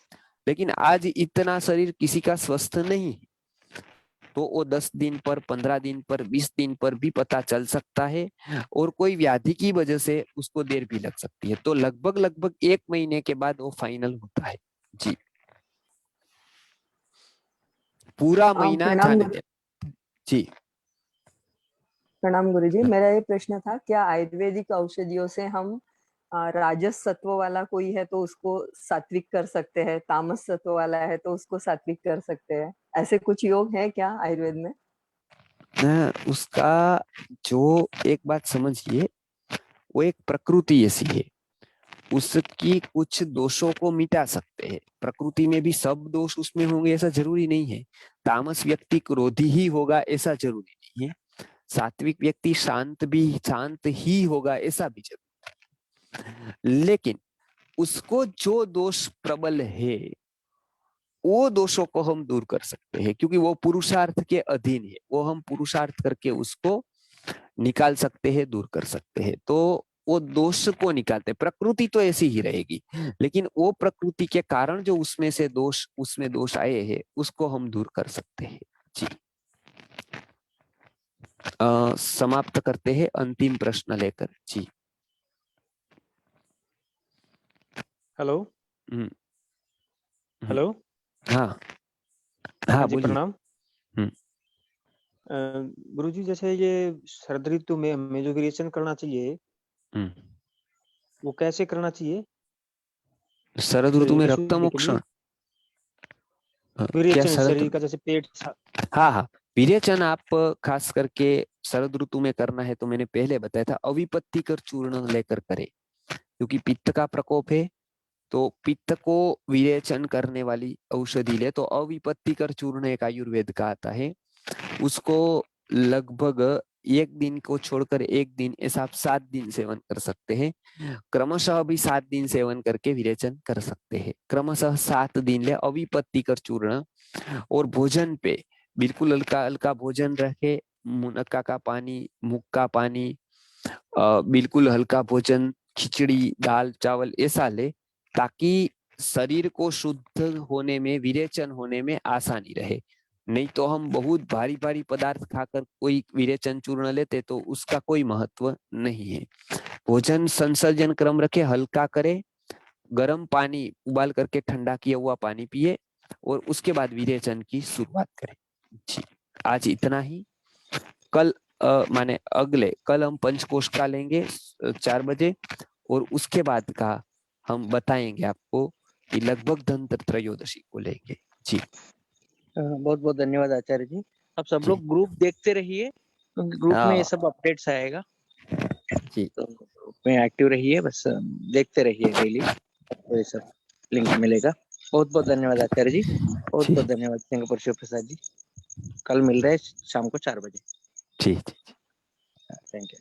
Speaker 2: लेकिन आज इतना शरीर किसी का स्वस्थ नहीं है तो वो 10 दिन पर, 15 दिन पर, 20 दिन पर भी पता चल सकता है और कोई व्याधि की वजह से उसको देर भी लग सकती है। तो लगभग 1 महीने के बाद वो फाइनल होता है। जी पूरा महीना जाने देना। जी
Speaker 15: प्रणाम गुरुजी। मेरा ये प्रश्न था, क्या आयुर्वेदिक औषधियों से हम राजस सत्व वाला कोई है तो उसको सात्विक कर सकते हैं, तामस सत्व वाला है तो उसको सात्विक कर सकते हैं? ऐसे कुछ योग है क्या आयुर्वेद में?
Speaker 2: उसका जो एक बात समझिए, वो एक प्रकृति ऐसी है, उसकी कुछ दोषों को मिटा सकते हैं। प्रकृति में भी सब दोष उसमें होंगे ऐसा जरूरी नहीं है। तामस व्यक्ति क्रोधी ही होगा ऐसा जरूरी नहीं है। सात्विक व्यक्ति शांत ही होगा ऐसा भी जरूरी है। लेकिन उसको जो दोष प्रबल है वो दोषों को हम दूर कर सकते हैं, क्योंकि वो पुरुषार्थ के अधीन है, वो हम पुरुषार्थ करके उसको निकाल सकते हैं, दूर कर सकते हैं। तो वो दोष को निकालते, प्रकृति तो ऐसी ही रहेगी, लेकिन वो प्रकृति के कारण जो उसमें दोष आए हैं उसको हम दूर कर सकते हैं। जी समाप्त करते हैं अंतिम प्रश्न लेकर। जी
Speaker 16: हेलो। हेलो।
Speaker 2: हाँ
Speaker 16: जी
Speaker 2: बोलिए।
Speaker 16: प्रणाम। गुरुजी, जैसे ये शरद ऋतु में हमें जो विरेचन करना चाहिए वो कैसे करना चाहिए?
Speaker 2: शरद ऋतु में रक्त मोक्षण
Speaker 16: विरेचन शरीर का, जैसे पेट।
Speaker 2: हाँ विरेचन आप खास करके शरद ऋतु में करना है तो मैंने पहले बताया था अविपत्तिकर चूर्ण लेकर करें, क्योंकि पित्त का प्रकोप है तो पित्त को विरेचन करने वाली औषधि ले। तो अविपत्तिकर चूर्ण एक आयुर्वेद का आता है, उसको लगभग 1 दिन को छोड़कर 1 दिन ऐसा आप 7 दिन सेवन कर सकते हैं। क्रमशः भी 7 दिन सेवन करके विरेचन कर सकते हैं। क्रमशः 7 दिन ले अविपत्तिकर चूर्ण। और भोजन पे बिल्कुल हल्का हल्का भोजन रखे, मुनक्का का पानी, मूंग का पानी, बिल्कुल हल्का भोजन, खिचड़ी, दाल, चावल ऐसा ले ताकि शरीर को शुद्ध होने में, विरेचन होने में आसानी रहे। नहीं तो हम बहुत भारी भारी पदार्थ खाकर कोई विरेचन चूर्ण लेते तो उसका कोई महत्व नहीं है। भोजन संसर्जन क्रम रखे, हल्का करे, गर्म पानी उबाल करके ठंडा किया हुआ पानी पिए और उसके बाद विरेचन की शुरुआत करें। जी, आज इतना ही। कल माने अगले कल हम पंचकोश का लेंगे 4 बजे और उसके बाद का हम बताएंगे आपको कि लगभग धनतेरस त्रयोदशी को लेंगे। जी
Speaker 3: बहुत बहुत धन्यवाद आचार्य जी। आप सब लोग ग्रुप देखते रहिए, क्योंकि ग्रुप में ये सब अपडेट्स आएगा।
Speaker 2: जी,
Speaker 3: तो ग्रुप में एक्टिव रहिए, बस देखते रहिए डेली, आपको ये सब लिंक मिलेगा। बहुत बहुत धन्यवाद आचार्य जी, बहुत बहुत धन्यवाद सिंगापुर शिव प्रसाद जी। कल मिल रहे हैं शाम को 4 बजे।
Speaker 2: ठीक,
Speaker 3: थैंक यू।